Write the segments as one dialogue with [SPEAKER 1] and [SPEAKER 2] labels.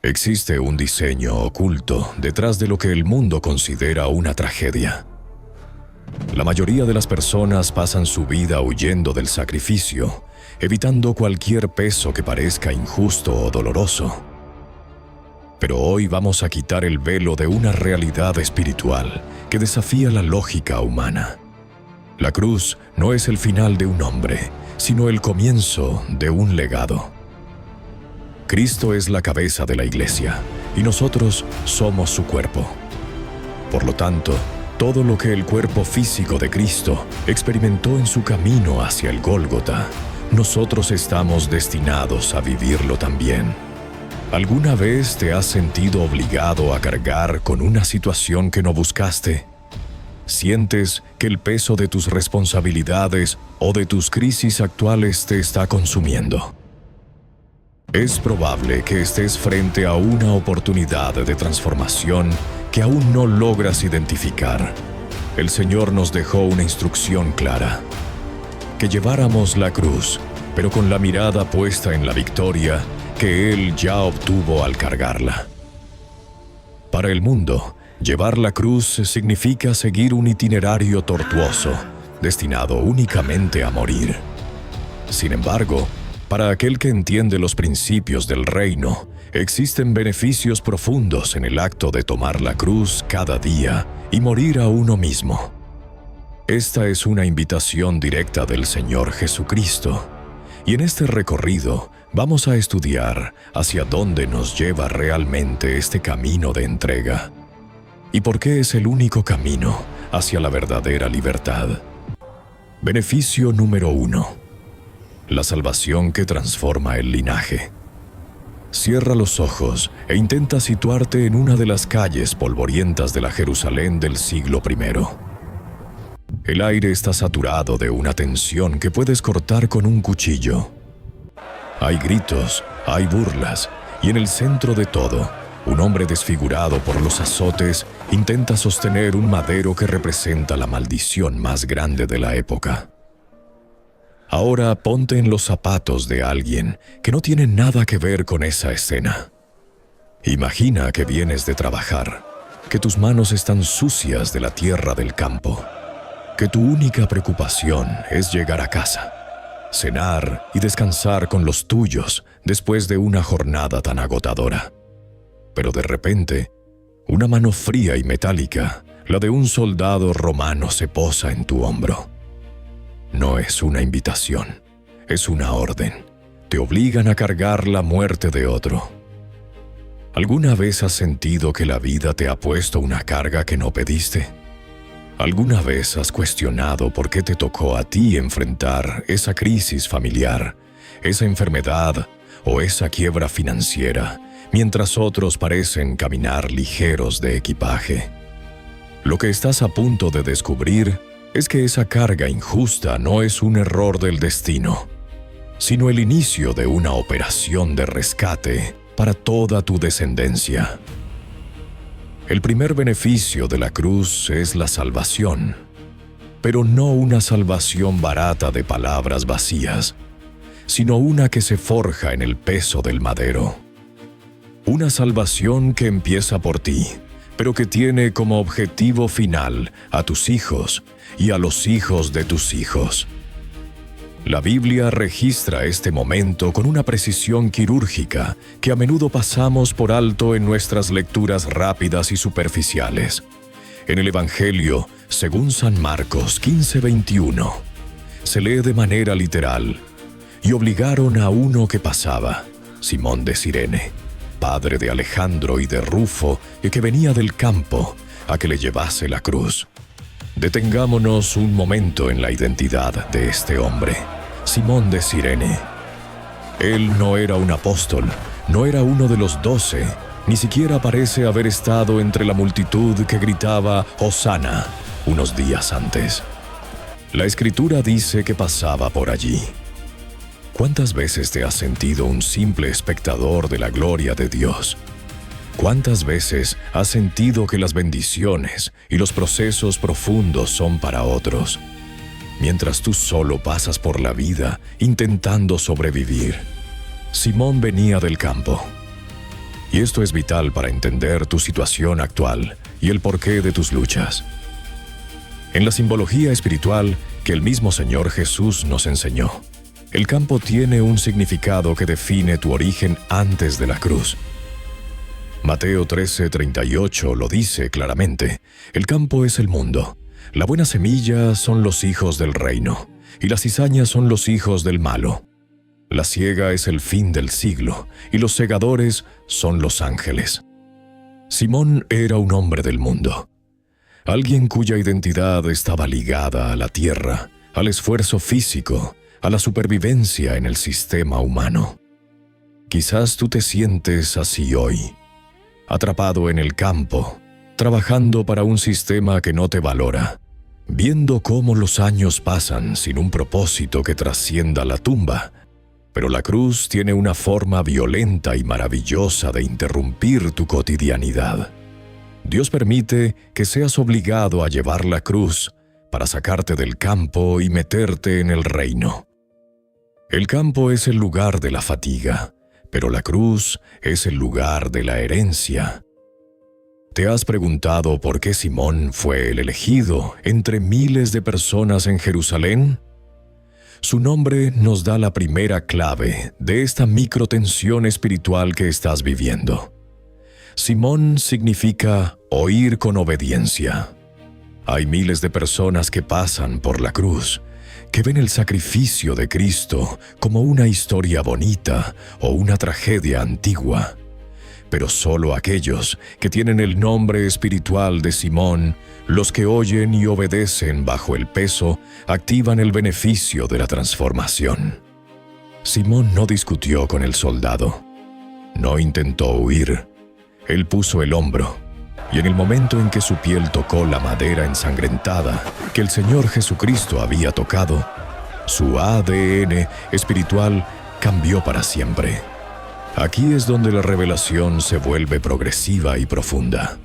[SPEAKER 1] Existe un diseño oculto detrás de lo que el mundo considera una tragedia. La mayoría de las personas pasan su vida huyendo del sacrificio, evitando cualquier peso que parezca injusto o doloroso. Pero hoy vamos a quitar el velo de una realidad espiritual que desafía la lógica humana. La cruz no es el final de un hombre, sino el comienzo de un legado. Cristo es la cabeza de la iglesia y nosotros somos su cuerpo. Por lo tanto, todo lo que el cuerpo físico de Cristo experimentó en su camino hacia el Gólgota, nosotros estamos destinados a vivirlo también. ¿Alguna vez te has sentido obligado a cargar con una situación que no buscaste? ¿Sientes que el peso de tus responsabilidades o de tus crisis actuales te está consumiendo? Es probable que estés frente a una oportunidad de transformación que aún no logras identificar. El Señor nos dejó una instrucción clara: que lleváramos la cruz, pero con la mirada puesta en la victoria que Él ya obtuvo al cargarla. Para el mundo, llevar la cruz significa seguir un itinerario tortuoso, destinado únicamente a morir. Sin embargo, para aquel que entiende los principios del reino, existen beneficios profundos en el acto de tomar la cruz cada día y morir a uno mismo. Esta es una invitación directa del Señor Jesucristo, y en este recorrido vamos a estudiar hacia dónde nos lleva realmente este camino de entrega y por qué es el único camino hacia la verdadera libertad. Beneficio número 1. La salvación que transforma el linaje. Cierra los ojos e intenta situarte en una de las calles polvorientas de la Jerusalén del siglo I. El aire está saturado de una tensión que puedes cortar con un cuchillo. Hay gritos, hay burlas, y en el centro de todo, un hombre desfigurado por los azotes intenta sostener un madero que representa la maldición más grande de la época. Ahora ponte en los zapatos de alguien que no tiene nada que ver con esa escena. Imagina que vienes de trabajar, que tus manos están sucias de la tierra del campo, que tu única preocupación es llegar a casa, cenar y descansar con los tuyos después de una jornada tan agotadora. Pero de repente, una mano fría y metálica, la de un soldado romano, se posa en tu hombro. No es una invitación, es una orden. Te obligan a cargar la muerte de otro. ¿Alguna vez has sentido que la vida te ha puesto una carga que no pediste? ¿Alguna vez has cuestionado por qué te tocó a ti enfrentar esa crisis familiar, esa enfermedad o esa quiebra financiera, mientras otros parecen caminar ligeros de equipaje? Lo que estás a punto de descubrir es que esa carga injusta no es un error del destino, sino el inicio de una operación de rescate para toda tu descendencia. El primer beneficio de la cruz es la salvación, pero no una salvación barata de palabras vacías, sino una que se forja en el peso del madero. Una salvación que empieza por ti, pero que tiene como objetivo final a tus hijos y a los hijos de tus hijos. La Biblia registra este momento con una precisión quirúrgica que a menudo pasamos por alto en nuestras lecturas rápidas y superficiales. En el Evangelio, según San Marcos 15:21, se lee de manera literal: y obligaron a uno que pasaba, Simón de Cirene, padre de Alejandro y de Rufo, y que venía del campo, a que le llevase la cruz. Detengámonos un momento en la identidad de este hombre, Simón de Cirene. Él no era un apóstol, no era uno de los 12, ni siquiera parece haber estado entre la multitud que gritaba «Hosana» unos días antes. La Escritura dice que pasaba por allí. ¿Cuántas veces te has sentido un simple espectador de la gloria de Dios? ¿Cuántas veces has sentido que las bendiciones y los procesos profundos son para otros, mientras tú solo pasas por la vida intentando sobrevivir? Simón venía del campo. Y esto es vital para entender tu situación actual y el porqué de tus luchas. En la simbología espiritual que el mismo Señor Jesús nos enseñó, el campo tiene un significado que define tu origen antes de la cruz. Mateo 13:38 lo dice claramente: el campo es el mundo, la buena semilla son los hijos del reino, y las cizañas son los hijos del malo. La siega es el fin del siglo, y los segadores son los ángeles. Simón era un hombre del mundo, alguien cuya identidad estaba ligada a la tierra, al esfuerzo físico, a la supervivencia en el sistema humano. Quizás tú te sientes así hoy, atrapado en el campo, trabajando para un sistema que no te valora, viendo cómo los años pasan sin un propósito que trascienda la tumba. Pero la cruz tiene una forma violenta y maravillosa de interrumpir tu cotidianidad. Dios permite que seas obligado a llevar la cruz para sacarte del campo y meterte en el reino. El campo es el lugar de la fatiga, pero la cruz es el lugar de la herencia. ¿Te has preguntado por qué Simón fue el elegido entre miles de personas en Jerusalén? Su nombre nos da la primera clave de esta microtensión espiritual que estás viviendo. Simón significa oír con obediencia. Hay miles de personas que pasan por la cruz, que ven el sacrificio de Cristo como una historia bonita o una tragedia antigua. Pero solo aquellos que tienen el nombre espiritual de Simón, los que oyen y obedecen bajo el peso, activan el beneficio de la transformación. Simón no discutió con el soldado, no intentó huir. Él puso el hombro, y en el momento en que su piel tocó la madera ensangrentada que el Señor Jesucristo había tocado, su ADN espiritual cambió para siempre. Aquí es donde la revelación se vuelve progresiva y profunda.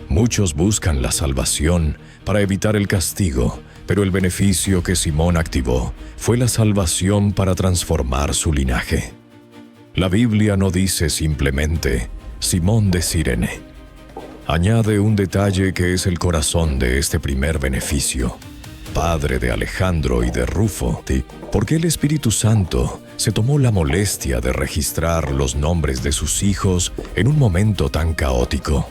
[SPEAKER 1] Muchos buscan la salvación para evitar el castigo, pero el beneficio que Simón activó fue la salvación para transformar su linaje. La Biblia no dice simplemente Simón de Cirene. Añade un detalle que es el corazón de este primer beneficio: padre de Alejandro y de Rufo, porque el Espíritu Santo se tomó la molestia de registrar los nombres de sus hijos en un momento tan caótico.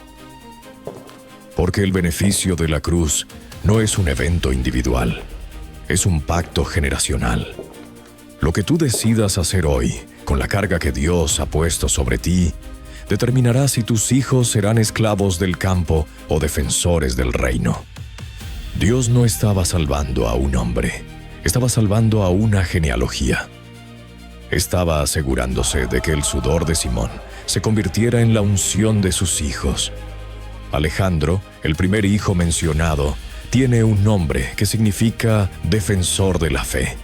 [SPEAKER 1] Porque el beneficio de la cruz no es un evento individual, es un pacto generacional. Lo que tú decidas hacer hoy, con la carga que Dios ha puesto sobre ti, determinará si tus hijos serán esclavos del campo o defensores del reino. Dios no estaba salvando a un hombre, estaba salvando a una genealogía. Estaba asegurándose de que el sudor de Simón se convirtiera en la unción de sus hijos. Alejandro, el primer hijo mencionado, tiene un nombre que significa defensor de la fe.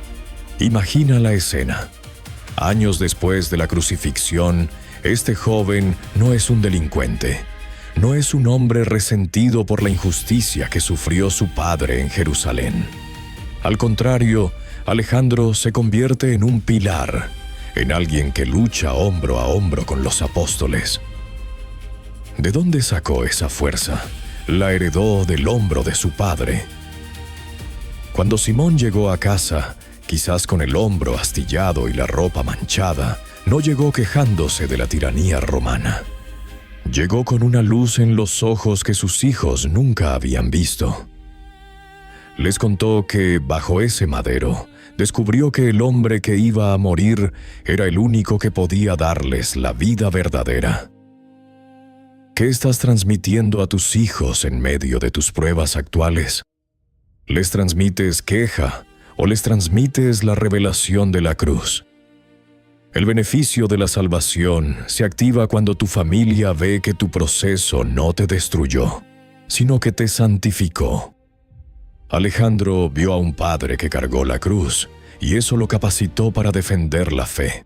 [SPEAKER 1] Imagina la escena. Años después de la crucifixión, este joven no es un delincuente. No es un hombre resentido por la injusticia que sufrió su padre en Jerusalén. Al contrario, Alejandro se convierte en un pilar, en alguien que lucha hombro a hombro con los apóstoles. ¿De dónde sacó esa fuerza? La heredó del hombro de su padre. Cuando Simón llegó a casa, quizás con el hombro astillado y la ropa manchada, no llegó quejándose de la tiranía romana. Llegó con una luz en los ojos que sus hijos nunca habían visto. Les contó que, bajo ese madero, descubrió que el hombre que iba a morir era el único que podía darles la vida verdadera. ¿Qué estás transmitiendo a tus hijos en medio de tus pruebas actuales? ¿Les transmites queja o les transmites la revelación de la cruz? El beneficio de la salvación se activa cuando tu familia ve que tu proceso no te destruyó, sino que te santificó. Alejandro vio a un padre que cargó la cruz, y eso lo capacitó para defender la fe.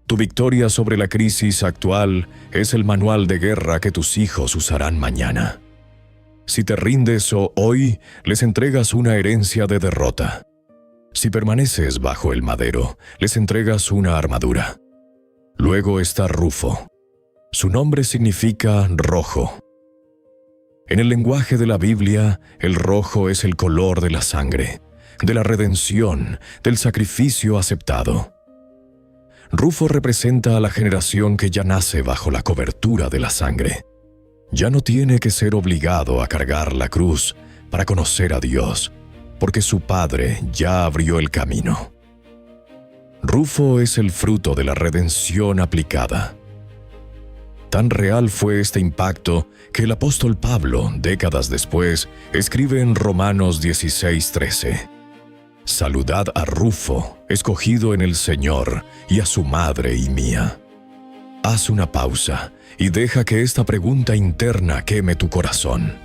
[SPEAKER 1] Tu victoria sobre la crisis actual es el manual de guerra que tus hijos usarán mañana. Si te rindes hoy, les entregas una herencia de derrota. Si permaneces bajo el madero, les entregas una armadura. Luego está Rufo. Su nombre significa rojo. En el lenguaje de la Biblia, el rojo es el color de la sangre, de la redención, del sacrificio aceptado. Rufo representa a la generación que ya nace bajo la cobertura de la sangre. Ya no tiene que ser obligado a cargar la cruz para conocer a Dios, porque su Padre ya abrió el camino. Rufo es el fruto de la redención aplicada. Tan real fue este impacto que el apóstol Pablo, décadas después, escribe en Romanos 16:13: «Saludad a Rufo, escogido en el Señor, y a su madre y mía». Haz una pausa y deja que esta pregunta interna queme tu corazón.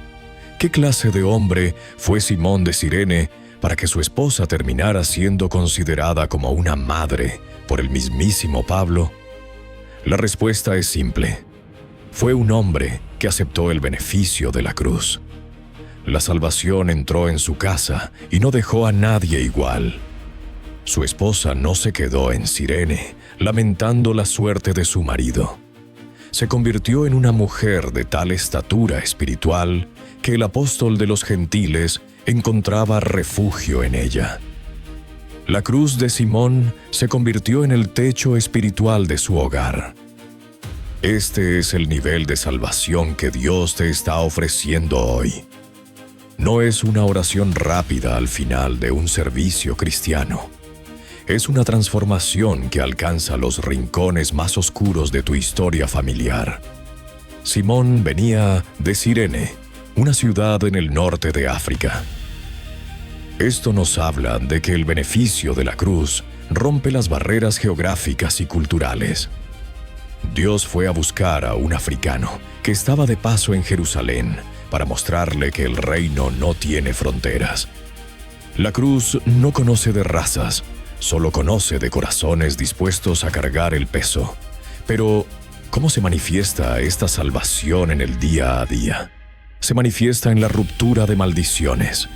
[SPEAKER 1] ¿Qué clase de hombre fue Simón de Cirene para que su esposa terminara siendo considerada como una madre por el mismísimo Pablo? La respuesta es simple. Fue un hombre que aceptó el beneficio de la cruz. La salvación entró en su casa y no dejó a nadie igual. Su esposa no se quedó en Cirene, lamentando la suerte de su marido. Se convirtió en una mujer de tal estatura espiritual que el apóstol de los gentiles encontraba refugio en ella. La cruz de Simón se convirtió en el techo espiritual de su hogar. Este es el nivel de salvación que Dios te está ofreciendo hoy. No es una oración rápida al final de un servicio cristiano. Es una transformación que alcanza los rincones más oscuros de tu historia familiar. Simón venía de Cirene, una ciudad en el norte de África. Esto nos habla de que el beneficio de la cruz rompe las barreras geográficas y culturales. Dios fue a buscar a un africano que estaba de paso en Jerusalén para mostrarle que el reino no tiene fronteras. La cruz no conoce de razas, solo conoce de corazones dispuestos a cargar el peso. Pero, ¿cómo se manifiesta esta salvación en el día a día? Se manifiesta en la ruptura de maldiciones.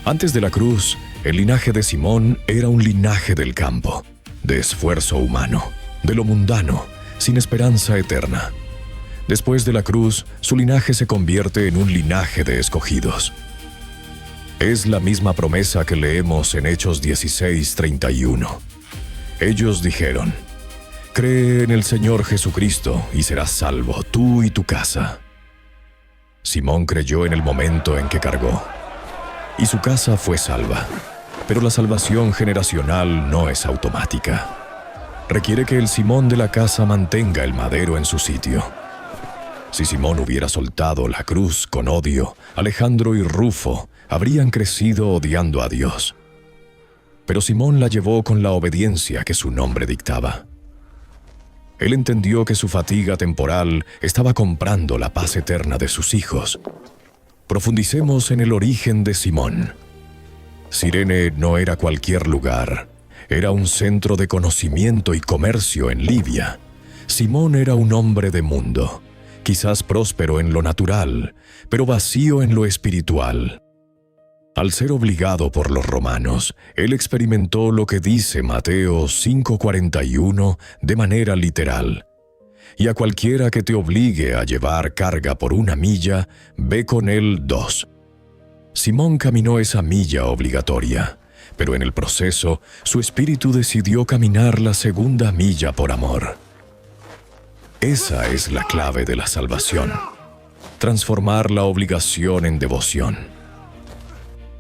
[SPEAKER 1] Antes de la cruz, el linaje de Simón era un linaje del campo, de esfuerzo humano, de lo mundano, sin esperanza eterna. Después de la cruz, su linaje se convierte en un linaje de escogidos. Es la misma promesa que leemos en Hechos 16:31. Ellos dijeron: «Cree en el Señor Jesucristo y serás salvo, tú y tu casa». Simón creyó en el momento en que cargó, y su casa fue salva. Pero la salvación generacional no es automática. Requiere que el Simón de la casa mantenga el madero en su sitio. Si Simón hubiera soltado la cruz con odio, Alejandro y Rufo habrían crecido odiando a Dios. Pero Simón la llevó con la obediencia que su nombre dictaba. Él entendió que su fatiga temporal estaba comprando la paz eterna de sus hijos. Profundicemos en el origen de Simón. Cirene no era cualquier lugar. Era un centro de conocimiento y comercio en Libia. Simón era un hombre de mundo, quizás próspero en lo natural, pero vacío en lo espiritual. Al ser obligado por los romanos, él experimentó lo que dice Mateo 5:41 de manera literal: «Y a cualquiera que te obligue a llevar carga por 1 milla, ve con él 2». Simón caminó esa milla obligatoria, pero en el proceso, su espíritu decidió caminar la 2ª milla por amor. Esa es la clave de la salvación: transformar la obligación en devoción.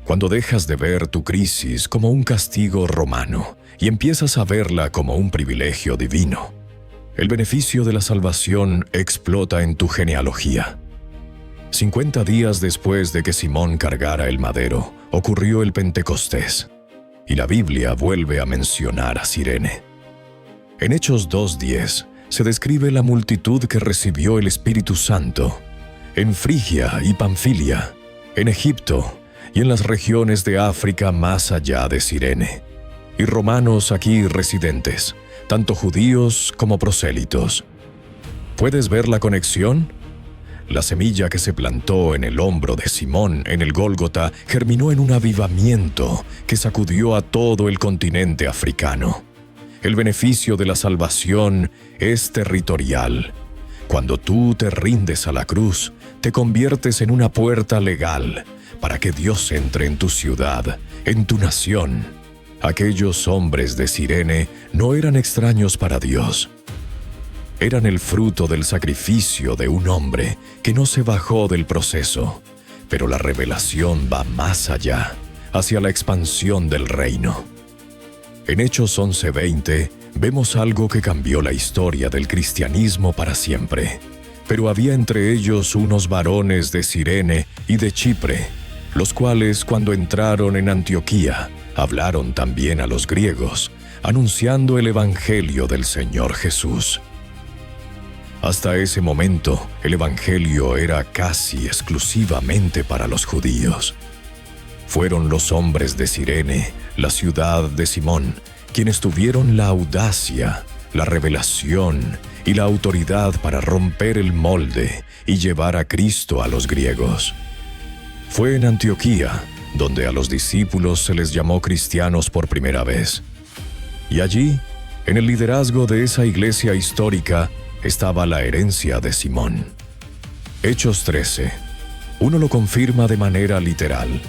[SPEAKER 1] Cuando dejas de ver tu crisis como un castigo romano y empiezas a verla como un privilegio divino, el beneficio de la salvación explota en tu genealogía. 50 días después de que Simón cargara el madero, ocurrió el Pentecostés, y la Biblia vuelve a mencionar a Cirene. En Hechos 2:10 se describe la multitud que recibió el Espíritu Santo en Frigia y Panfilia, en Egipto y en las regiones de África más allá de Cirene, y romanos aquí residentes, tanto judíos como prosélitos. ¿Puedes ver la conexión? La semilla que se plantó en el hombro de Simón en el Gólgota germinó en un avivamiento que sacudió a todo el continente africano. El beneficio de la salvación es territorial. Cuando tú te rindes a la cruz, te conviertes en una puerta legal para que Dios entre en tu ciudad, en tu nación. Aquellos hombres de Cirene no eran extraños para Dios. Eran el fruto del sacrificio de un hombre que no se bajó del proceso, pero la revelación va más allá, hacia la expansión del reino. En Hechos 11:20 vemos algo que cambió la historia del cristianismo para siempre. Pero había entre ellos unos varones de Cirene y de Chipre, los cuales, cuando entraron en Antioquía, hablaron también a los griegos, anunciando el evangelio del Señor Jesús. Hasta ese momento, el evangelio era casi exclusivamente para los judíos. Fueron los hombres de Cirene, la ciudad de Simón, quienes tuvieron la audacia, la revelación y la autoridad para romper el molde y llevar a Cristo a los griegos. Fue en Antioquía donde a los discípulos se les llamó cristianos por primera vez. Y allí, en el liderazgo de esa iglesia histórica, estaba la herencia de Simón. Hechos 13. Uno lo confirma de manera literal.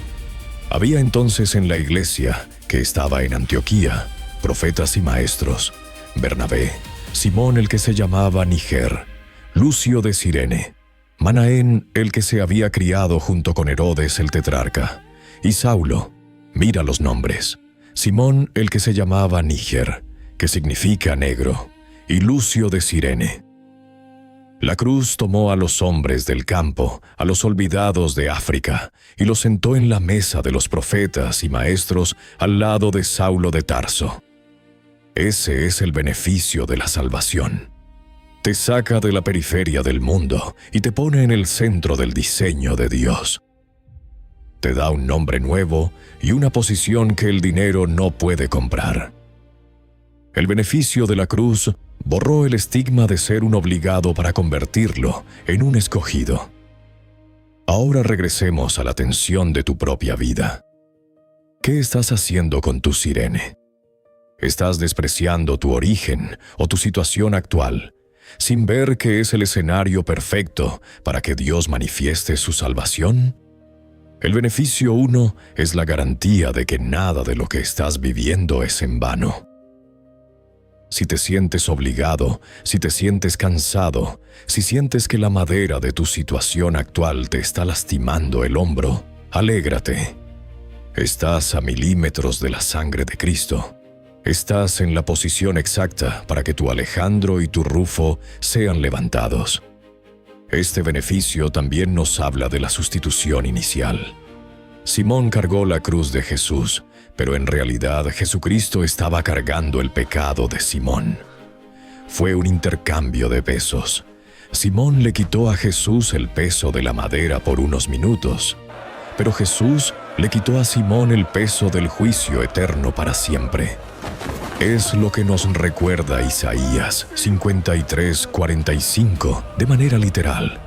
[SPEAKER 1] Había entonces en la iglesia, que estaba en Antioquía, profetas y maestros: Bernabé, Simón el que se llamaba Níger, Lucio de Cirene, Manaén el que se había criado junto con Herodes el tetrarca, y Saulo, mira los nombres: Simón el que se llamaba Níger, que significa negro, y Lucio de Cirene. La cruz tomó a los hombres del campo, a los olvidados de África, y los sentó en la mesa de los profetas y maestros al lado de Saulo de Tarso. Ese es el beneficio de la salvación. Te saca de la periferia del mundo y te pone en el centro del diseño de Dios. Te da un nombre nuevo y una posición que el dinero no puede comprar. El beneficio de la cruz borró el estigma de ser un obligado para convertirlo en un escogido. Ahora regresemos a la tensión de tu propia vida. ¿Qué estás haciendo con tu Cirene? ¿Estás despreciando tu origen o tu situación actual, sin ver que es el escenario perfecto para que Dios manifieste su salvación? El beneficio 1 es la garantía de que nada de lo que estás viviendo es en vano. Si te sientes obligado, si te sientes cansado, si sientes que la madera de tu situación actual te está lastimando el hombro, alégrate. Estás a milímetros de la sangre de Cristo. Estás en la posición exacta para que tu Alejandro y tu Rufo sean levantados. Este beneficio también nos habla de la sustitución inicial. Simón cargó la cruz de Jesús, pero en realidad Jesucristo estaba cargando el pecado de Simón. Fue un intercambio de pesos. Simón le quitó a Jesús el peso de la madera por unos minutos, pero Jesús le quitó a Simón el peso del juicio eterno para siempre. Es lo que nos recuerda Isaías 53:45 de manera literal.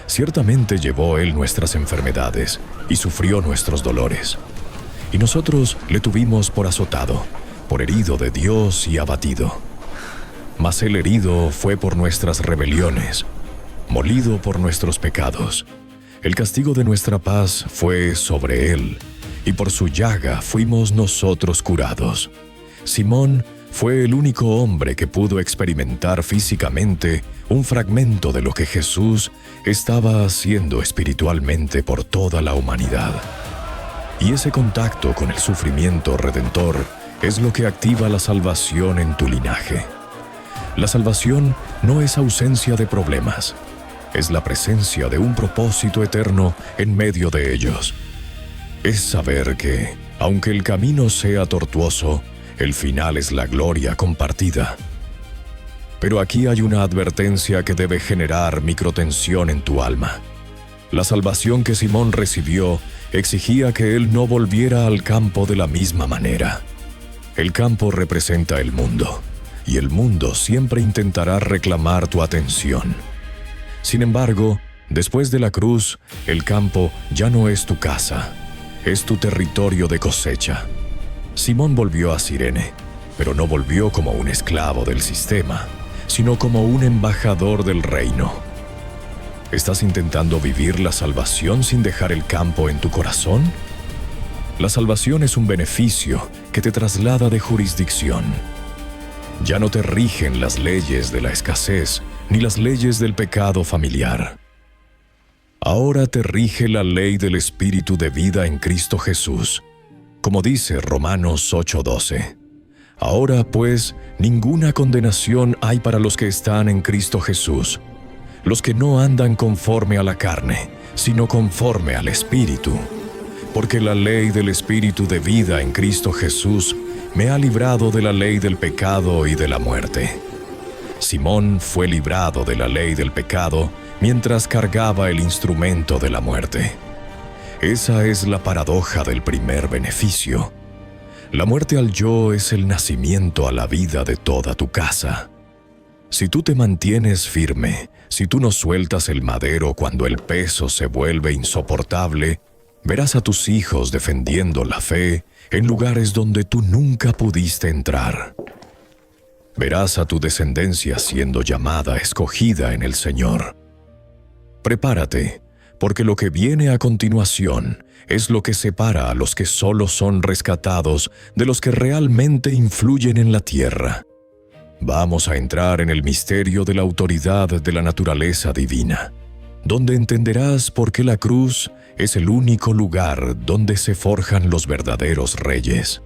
[SPEAKER 1] Ciertamente llevó él nuestras enfermedades y sufrió nuestros dolores. Y nosotros le tuvimos por azotado, por herido de Dios y abatido. Mas el herido fue por nuestras rebeliones, molido por nuestros pecados. El castigo de nuestra paz fue sobre él, y por su llaga fuimos nosotros curados. Simón fue el único hombre que pudo experimentar físicamente un fragmento de lo que Jesús estaba haciendo espiritualmente por toda la humanidad. Y ese contacto con el sufrimiento redentor es lo que activa la salvación en tu linaje. La salvación no es ausencia de problemas, es la presencia de un propósito eterno en medio de ellos. Es saber que, aunque el camino sea tortuoso, el final es la gloria compartida. Pero aquí hay una advertencia que debe generar microtensión en tu alma. La salvación que Simón recibió exigía que él no volviera al campo de la misma manera. El campo representa el mundo, y el mundo siempre intentará reclamar tu atención. Sin embargo, después de la cruz, el campo ya no es tu casa, es tu territorio de cosecha. Simón volvió a Cirene, pero no volvió como un esclavo del sistema, sino como un embajador del reino. ¿Estás intentando vivir la salvación sin dejar el campo en tu corazón? La salvación es un beneficio que te traslada de jurisdicción. Ya no te rigen las leyes de la escasez ni las leyes del pecado familiar. Ahora te rige la ley del Espíritu de vida en Cristo Jesús, como dice Romanos 8:12. Ahora, pues, ninguna condenación hay para los que están en Cristo Jesús, los que no andan conforme a la carne, sino conforme al Espíritu. Porque la ley del Espíritu de vida en Cristo Jesús me ha librado de la ley del pecado y de la muerte. Simón fue librado de la ley del pecado mientras cargaba el instrumento de la muerte. Esa es la paradoja del primer beneficio. La muerte al yo es el nacimiento a la vida de toda tu casa. Si tú te mantienes firme, si tú no sueltas el madero cuando el peso se vuelve insoportable, verás a tus hijos defendiendo la fe en lugares donde tú nunca pudiste entrar. Verás a tu descendencia siendo llamada, escogida en el Señor. Prepárate, porque lo que viene a continuación es lo que separa a los que solo son rescatados de los que realmente influyen en la tierra. Vamos a entrar en el misterio de la autoridad de la naturaleza divina, donde entenderás por qué la cruz es el único lugar donde se forjan los verdaderos reyes.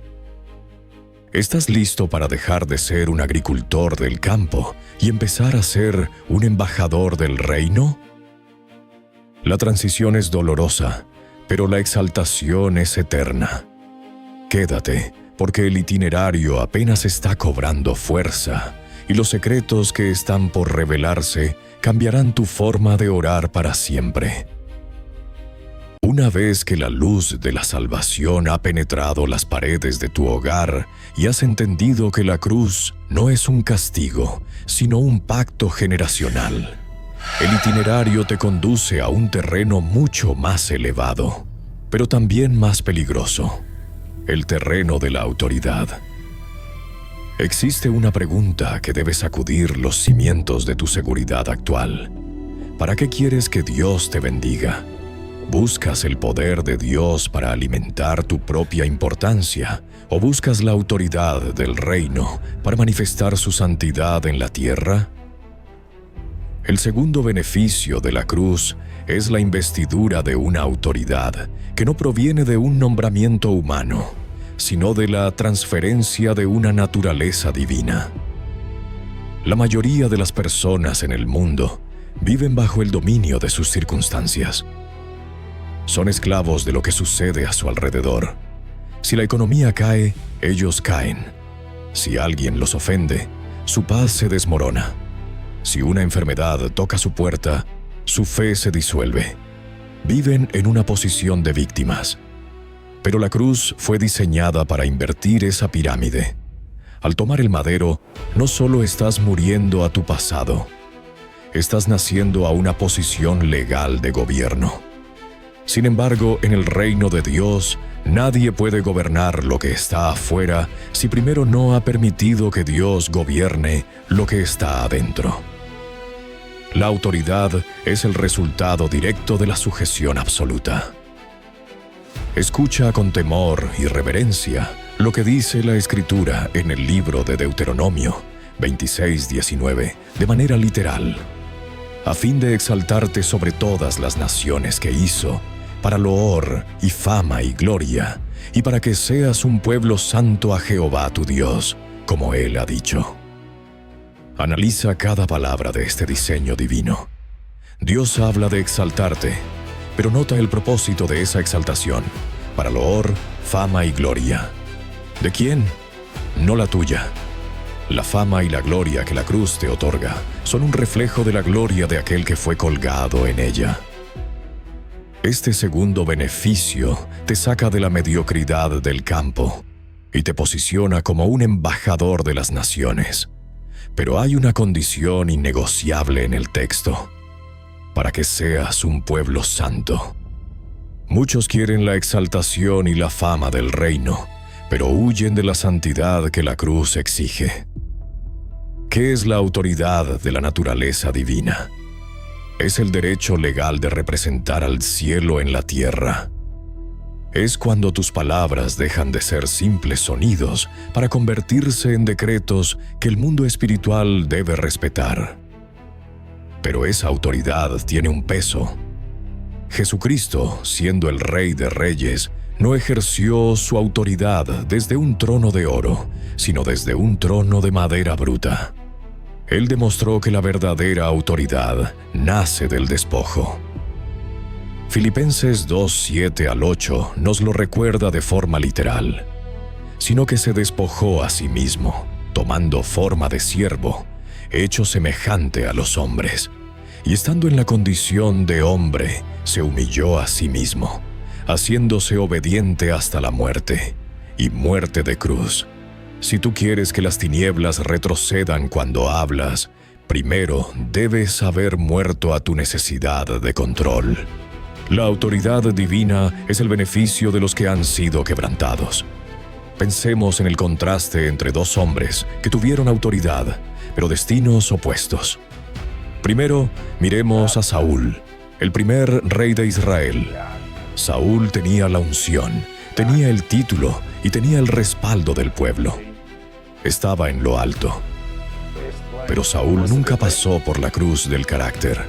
[SPEAKER 1] ¿Estás listo para dejar de ser un agricultor del campo y empezar a ser un embajador del reino? La transición es dolorosa, pero la exaltación es eterna. Quédate, porque el itinerario apenas está cobrando fuerza, y los secretos que están por revelarse cambiarán tu forma de orar para siempre. Una vez que la luz de la salvación ha penetrado las paredes de tu hogar y has entendido que la cruz no es un castigo, sino un pacto generacional, el itinerario te conduce a un terreno mucho más elevado, pero también más peligroso, el terreno de la autoridad. Existe una pregunta que debe sacudir los cimientos de tu seguridad actual. ¿Para qué quieres que Dios te bendiga? ¿Buscas el poder de Dios para alimentar tu propia importancia o buscas la autoridad del reino para manifestar su santidad en la tierra? El segundo beneficio de la cruz es la investidura de una autoridad que no proviene de un nombramiento humano, sino de la transferencia de una naturaleza divina. La mayoría de las personas en el mundo viven bajo el dominio de sus circunstancias. Son esclavos de lo que sucede a su alrededor. Si la economía cae, ellos caen. Si alguien los ofende, su paz se desmorona. Si una enfermedad toca su puerta, su fe se disuelve. Viven en una posición de víctimas. Pero la cruz fue diseñada para invertir esa pirámide. Al tomar el madero, no solo estás muriendo a tu pasado, estás naciendo a una posición legal de gobierno. Sin embargo, en el reino de Dios, nadie puede gobernar lo que está afuera si primero no ha permitido que Dios gobierne lo que está adentro. La autoridad es el resultado directo de la sujeción absoluta. Escucha con temor y reverencia lo que dice la Escritura en el libro de Deuteronomio 26:19, de manera literal, a fin de exaltarte sobre todas las naciones que hizo, para loor y fama y gloria, y para que seas un pueblo santo a Jehová tu Dios, como Él ha dicho. Analiza cada palabra de este diseño divino. Dios habla de exaltarte, pero nota el propósito de esa exaltación, para loor, fama y gloria. ¿De quién? No la tuya. La fama y la gloria que la cruz te otorga son un reflejo de la gloria de aquel que fue colgado en ella. Este segundo beneficio te saca de la mediocridad del campo y te posiciona como un embajador de las naciones. Pero hay una condición innegociable en el texto: para que seas un pueblo santo. Muchos quieren la exaltación y la fama del reino, pero huyen de la santidad que la cruz exige. ¿Qué es la autoridad de la naturaleza divina? Es el derecho legal de representar al cielo en la tierra. Es cuando tus palabras dejan de ser simples sonidos para convertirse en decretos que el mundo espiritual debe respetar. Pero esa autoridad tiene un peso. Jesucristo, siendo el Rey de Reyes, no ejerció su autoridad desde un trono de oro, sino desde un trono de madera bruta. Él demostró que la verdadera autoridad nace del despojo. Filipenses 2:7-8 nos lo recuerda de forma literal, sino que se despojó a sí mismo, tomando forma de siervo, hecho semejante a los hombres, y estando en la condición de hombre, se humilló a sí mismo, haciéndose obediente hasta la muerte, y muerte de cruz. Si tú quieres que las tinieblas retrocedan cuando hablas, primero debes haber muerto a tu necesidad de control. La autoridad divina es el beneficio de los que han sido quebrantados. Pensemos en el contraste entre dos hombres que tuvieron autoridad, pero destinos opuestos. Primero, miremos a Saúl, el primer rey de Israel. Saúl tenía la unción, tenía el título y tenía el respaldo del pueblo. Estaba en lo alto. Pero Saúl nunca pasó por la cruz del carácter.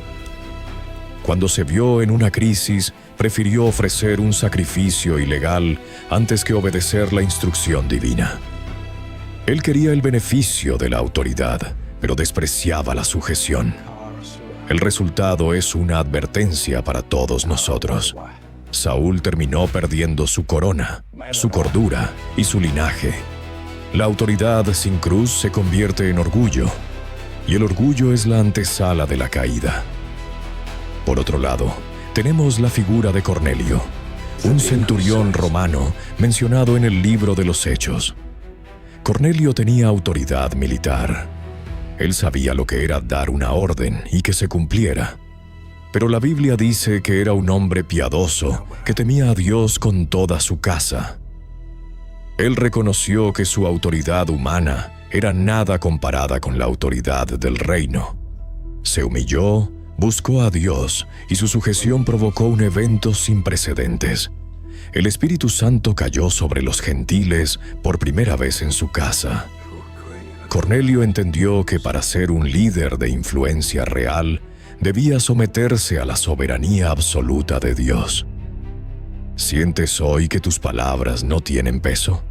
[SPEAKER 1] Cuando se vio en una crisis, prefirió ofrecer un sacrificio ilegal antes que obedecer la instrucción divina. Él quería el beneficio de la autoridad, pero despreciaba la sujeción. El resultado es una advertencia para todos nosotros. Saúl terminó perdiendo su corona, su cordura y su linaje. La autoridad sin cruz se convierte en orgullo, y el orgullo es la antesala de la caída. Por otro lado, tenemos la figura de Cornelio, un centurión romano mencionado en el libro de los Hechos. Cornelio tenía autoridad militar. Él sabía lo que era dar una orden y que se cumpliera. Pero la Biblia dice que era un hombre piadoso que temía a Dios con toda su casa. Él reconoció que su autoridad humana era nada comparada con la autoridad del reino. Se humilló, buscó a Dios y su sujeción provocó un evento sin precedentes. El Espíritu Santo cayó sobre los gentiles por primera vez en su casa. Cornelio entendió que para ser un líder de influencia real, debía someterse a la soberanía absoluta de Dios. ¿Sientes hoy que tus palabras no tienen peso?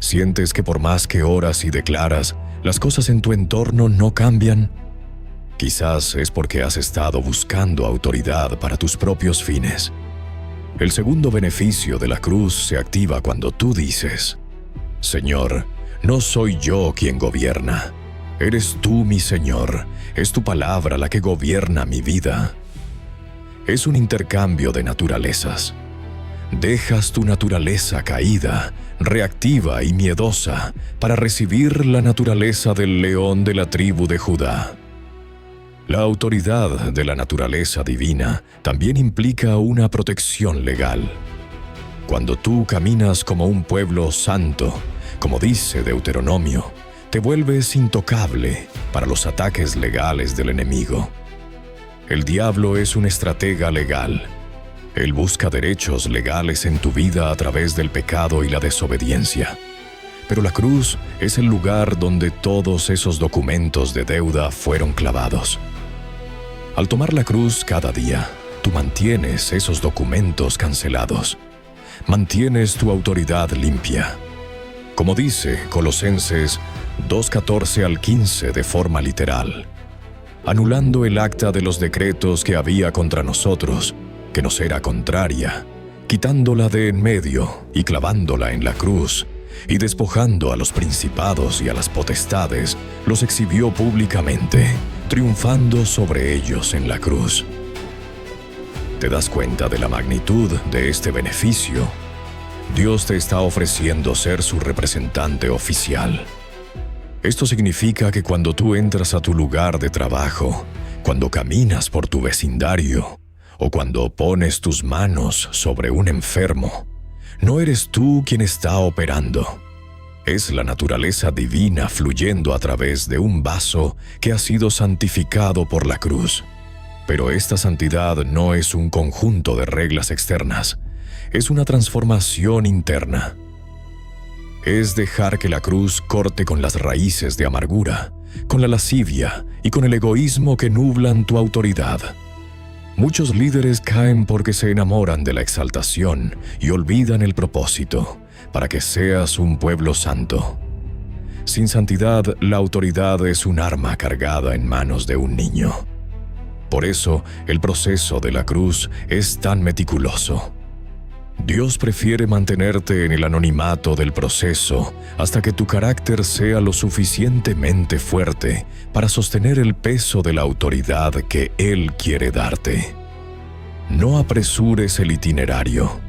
[SPEAKER 1] ¿Sientes que por más que oras y declaras, las cosas en tu entorno no cambian? Quizás es porque has estado buscando autoridad para tus propios fines. El segundo beneficio de la cruz se activa cuando tú dices: Señor, no soy yo quien gobierna. Eres tú mi Señor. Es tu palabra la que gobierna mi vida. Es un intercambio de naturalezas. Dejas tu naturaleza caída, reactiva y miedosa para recibir la naturaleza del león de la tribu de Judá. La autoridad de la naturaleza divina también implica una protección legal. Cuando tú caminas como un pueblo santo, como dice Deuteronomio, te vuelves intocable para los ataques legales del enemigo. El diablo es un estratega legal. Él busca derechos legales en tu vida a través del pecado y la desobediencia. Pero la cruz es el lugar donde todos esos documentos de deuda fueron clavados. Al tomar la cruz cada día, tú mantienes esos documentos cancelados. Mantienes tu autoridad limpia. Como dice Colosenses 2:14-15 de forma literal, anulando el acta de los decretos que había contra nosotros, que nos era contraria, quitándola de en medio y clavándola en la cruz, y despojando a los principados y a las potestades, los exhibió públicamente, triunfando sobre ellos en la cruz. ¿Te das cuenta de la magnitud de este beneficio? Dios te está ofreciendo ser su representante oficial. Esto significa que cuando tú entras a tu lugar de trabajo, cuando caminas por tu vecindario, o cuando pones tus manos sobre un enfermo, no eres tú quien está operando. Es la naturaleza divina fluyendo a través de un vaso que ha sido santificado por la cruz. Pero esta santidad no es un conjunto de reglas externas, es una transformación interna. Es dejar que la cruz corte con las raíces de amargura, con la lascivia y con el egoísmo que nublan tu autoridad. Muchos líderes caen porque se enamoran de la exaltación y olvidan el propósito, para que seas un pueblo santo. Sin santidad, la autoridad es un arma cargada en manos de un niño. Por eso, el proceso de la cruz es tan meticuloso. Dios prefiere mantenerte en el anonimato del proceso hasta que tu carácter sea lo suficientemente fuerte para sostener el peso de la autoridad que Él quiere darte. No apresures el itinerario.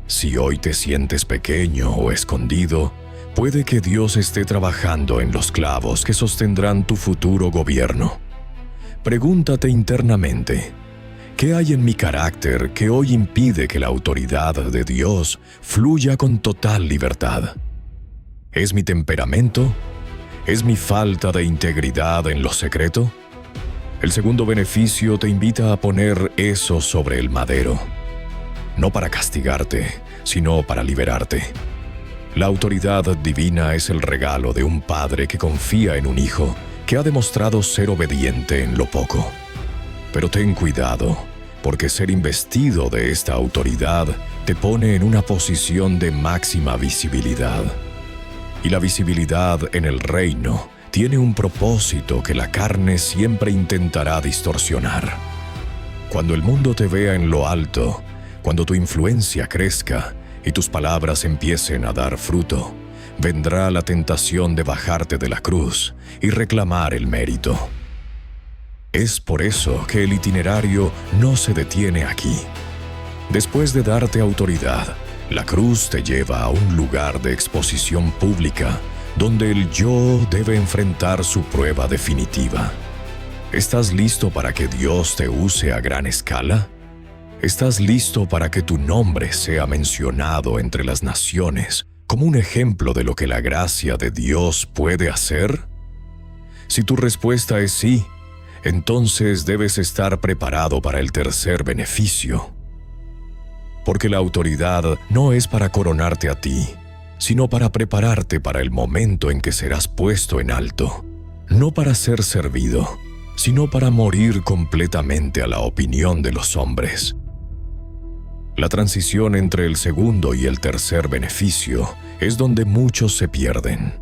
[SPEAKER 1] Si hoy te sientes pequeño o escondido, puede que Dios esté trabajando en los clavos que sostendrán tu futuro gobierno. Pregúntate internamente, ¿qué hay en mi carácter que hoy impide que la autoridad de Dios fluya con total libertad? ¿Es mi temperamento? ¿Es mi falta de integridad en lo secreto? El segundo beneficio te invita a poner eso sobre el madero. No para castigarte, sino para liberarte. La autoridad divina es el regalo de un padre que confía en un hijo que ha demostrado ser obediente en lo poco. Pero ten cuidado, porque ser investido de esta autoridad te pone en una posición de máxima visibilidad. Y la visibilidad en el reino tiene un propósito que la carne siempre intentará distorsionar. Cuando el mundo te vea en lo alto, cuando tu influencia crezca y tus palabras empiecen a dar fruto, vendrá la tentación de bajarte de la cruz y reclamar el mérito. Es por eso que el itinerario no se detiene aquí. Después de darte autoridad, la cruz te lleva a un lugar de exposición pública donde el yo debe enfrentar su prueba definitiva. ¿Estás listo para que Dios te use a gran escala? ¿Estás listo para que tu nombre sea mencionado entre las naciones como un ejemplo de lo que la gracia de Dios puede hacer? Si tu respuesta es sí, entonces debes estar preparado para el tercer beneficio. Porque la autoridad no es para coronarte a ti, sino para prepararte para el momento en que serás puesto en alto, no para ser servido, sino para morir completamente a la opinión de los hombres. La transición entre el segundo y el tercer beneficio es donde muchos se pierden.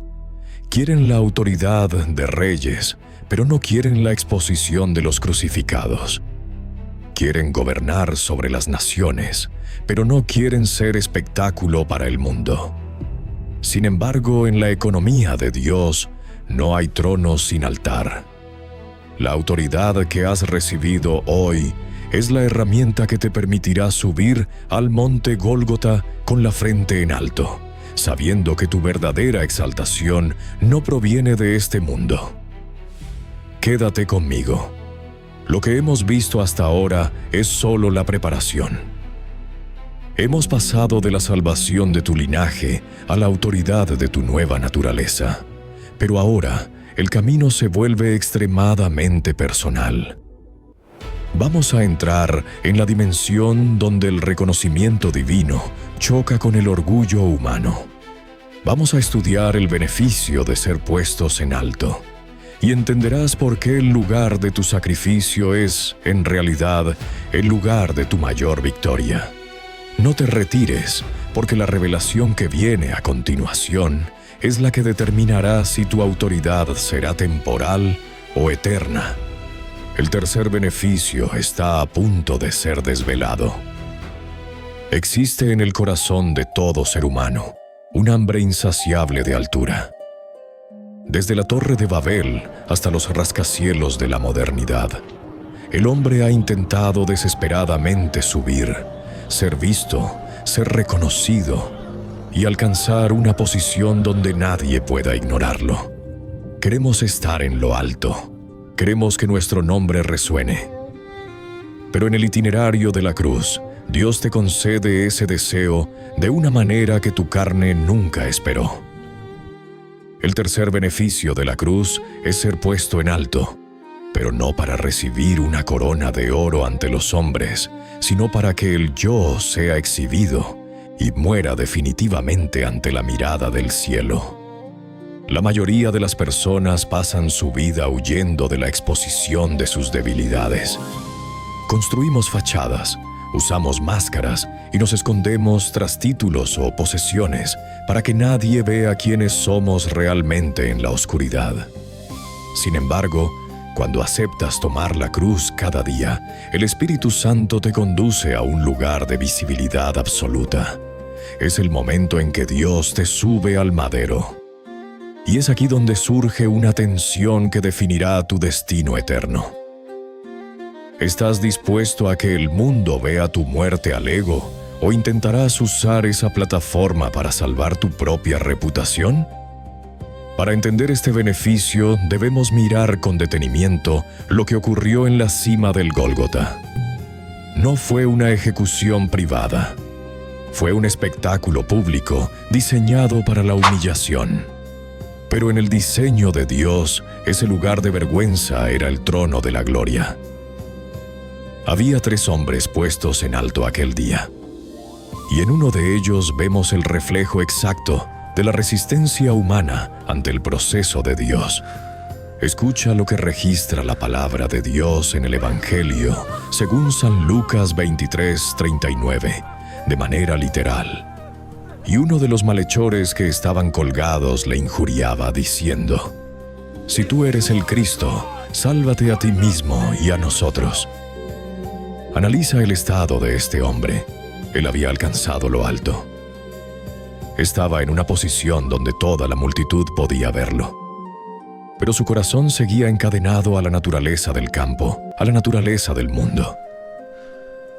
[SPEAKER 1] Quieren la autoridad de reyes, pero no quieren la exposición de los crucificados. Quieren gobernar sobre las naciones, pero no quieren ser espectáculo para el mundo. Sin embargo, en la economía de Dios no hay trono sin altar. La autoridad que has recibido hoy es la herramienta que te permitirá subir al monte Gólgota con la frente en alto, sabiendo que tu verdadera exaltación no proviene de este mundo. Quédate conmigo. Lo que hemos visto hasta ahora es solo la preparación. Hemos pasado de la salvación de tu linaje a la autoridad de tu nueva naturaleza, pero ahora el camino se vuelve extremadamente personal. Vamos a entrar en la dimensión donde el reconocimiento divino choca con el orgullo humano. Vamos a estudiar el beneficio de ser puestos en alto, y entenderás por qué el lugar de tu sacrificio es, en realidad, el lugar de tu mayor victoria. No te retires, porque la revelación que viene a continuación es la que determinará si tu autoridad será temporal o eterna. El tercer beneficio está a punto de ser desvelado. Existe en el corazón de todo ser humano un hambre insaciable de altura. Desde la Torre de Babel hasta los rascacielos de la modernidad, el hombre ha intentado desesperadamente subir, ser visto, ser reconocido y alcanzar una posición donde nadie pueda ignorarlo. Queremos estar en lo alto. Queremos que nuestro nombre resuene. Pero en el itinerario de la cruz, Dios te concede ese deseo de una manera que tu carne nunca esperó. El tercer beneficio de la cruz es ser puesto en alto, pero no para recibir una corona de oro ante los hombres, sino para que el yo sea exhibido y muera definitivamente ante la mirada del cielo. La mayoría de las personas pasan su vida huyendo de la exposición de sus debilidades. Construimos fachadas, usamos máscaras y nos escondemos tras títulos o posesiones para que nadie vea quiénes somos realmente en la oscuridad. Sin embargo, cuando aceptas tomar la cruz cada día, el Espíritu Santo te conduce a un lugar de visibilidad absoluta. Es el momento en que Dios te sube al madero. Y es aquí donde surge una tensión que definirá tu destino eterno. ¿Estás dispuesto a que el mundo vea tu muerte al ego o intentarás usar esa plataforma para salvar tu propia reputación? Para entender este beneficio, debemos mirar con detenimiento lo que ocurrió en la cima del Gólgota. No fue una ejecución privada. Fue un espectáculo público diseñado para la humillación. Pero en el diseño de Dios, ese lugar de vergüenza era el trono de la gloria. Había 3 hombres puestos en alto aquel día, y en uno de ellos vemos el reflejo exacto de la resistencia humana ante el proceso de Dios. Escucha lo que registra la palabra de Dios en el Evangelio, según San Lucas 23:39, de manera literal. Y uno de los malhechores que estaban colgados le injuriaba diciendo: «Si tú eres el Cristo, sálvate a ti mismo y a nosotros». Analiza el estado de este hombre. Él había alcanzado lo alto. Estaba en una posición donde toda la multitud podía verlo. Pero su corazón seguía encadenado a la naturaleza del campo, a la naturaleza del mundo.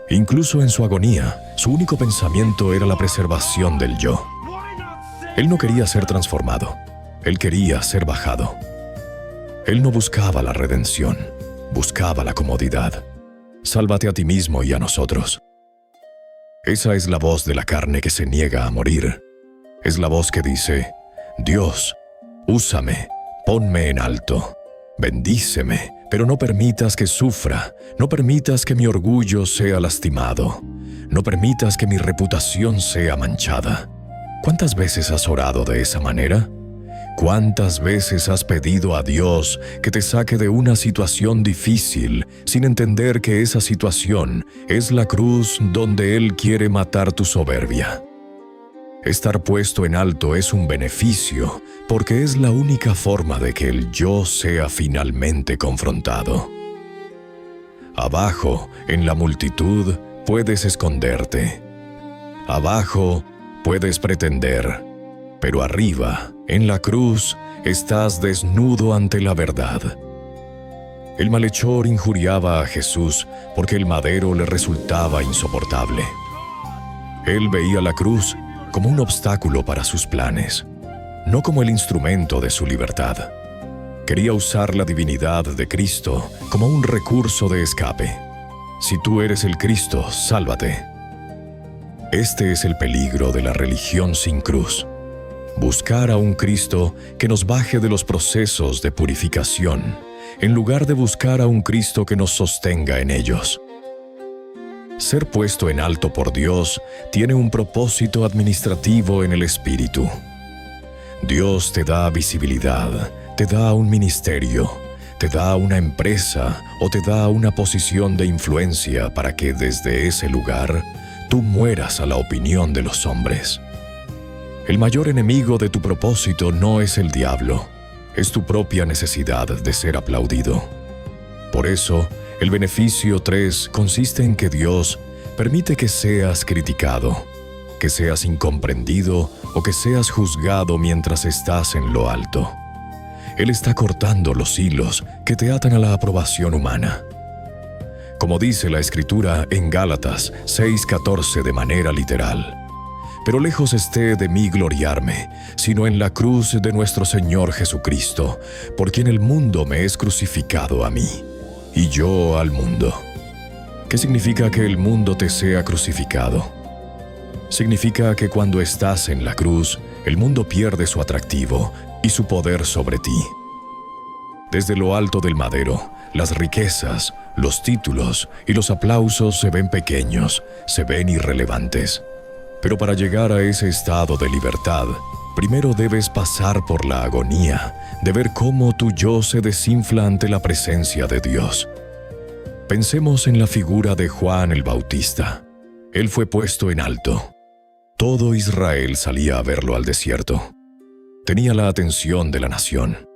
[SPEAKER 1] Incluso en su agonía, su único pensamiento era la preservación del yo. Él no quería ser transformado. Él quería ser bajado. Él no buscaba la redención, buscaba la comodidad. Sálvate a ti mismo y a nosotros. Esa es la voz de la carne que se niega a morir. Es la voz que dice: Dios, úsame, ponme en alto, bendíceme, pero no permitas que sufra, no permitas que mi orgullo sea lastimado, no permitas que mi reputación sea manchada. ¿Cuántas veces has orado de esa manera? ¿Cuántas veces has pedido a Dios que te saque de una situación difícil sin entender que esa situación es la cruz donde Él quiere matar tu soberbia? Estar puesto en alto es un beneficio porque es la única forma de que el yo sea finalmente confrontado. Abajo, en la multitud, puedes esconderte. Abajo, puedes pretender. Pero arriba, en la cruz, estás desnudo ante la verdad. El malhechor injuriaba a Jesús porque el madero le resultaba insoportable. Él veía la cruz como un obstáculo para sus planes, no como el instrumento de su libertad. Quería usar la divinidad de Cristo como un recurso de escape. Si tú eres el Cristo, sálvate. Este es el peligro de la religión sin cruz. Buscar a un Cristo que nos baje de los procesos de purificación, en lugar de buscar a un Cristo que nos sostenga en ellos. Ser puesto en alto por Dios tiene un propósito administrativo en el espíritu. Dios te da visibilidad, te da un ministerio, te da una empresa o te da una posición de influencia para que desde ese lugar tú mueras a la opinión de los hombres. El mayor enemigo de tu propósito no es el diablo, es tu propia necesidad de ser aplaudido. Por eso, el beneficio 3 consiste en que Dios permite que seas criticado, que seas incomprendido o que seas juzgado mientras estás en lo alto. Él está cortando los hilos que te atan a la aprobación humana. Como dice la Escritura en Gálatas 6:14 de manera literal: pero lejos esté de mí gloriarme, sino en la cruz de nuestro Señor Jesucristo, por quien el mundo me es crucificado a mí, y yo al mundo. ¿Qué significa que el mundo te sea crucificado? Significa que cuando estás en la cruz, el mundo pierde su atractivo y su poder sobre ti. Desde lo alto del madero, las riquezas, los títulos y los aplausos se ven pequeños, se ven irrelevantes. Pero para llegar a ese estado de libertad, primero debes pasar por la agonía de ver cómo tu yo se desinfla ante la presencia de Dios. Pensemos en la figura de Juan el Bautista. Él fue puesto en alto. Todo Israel salía a verlo al desierto. Tenía la atención de la nación.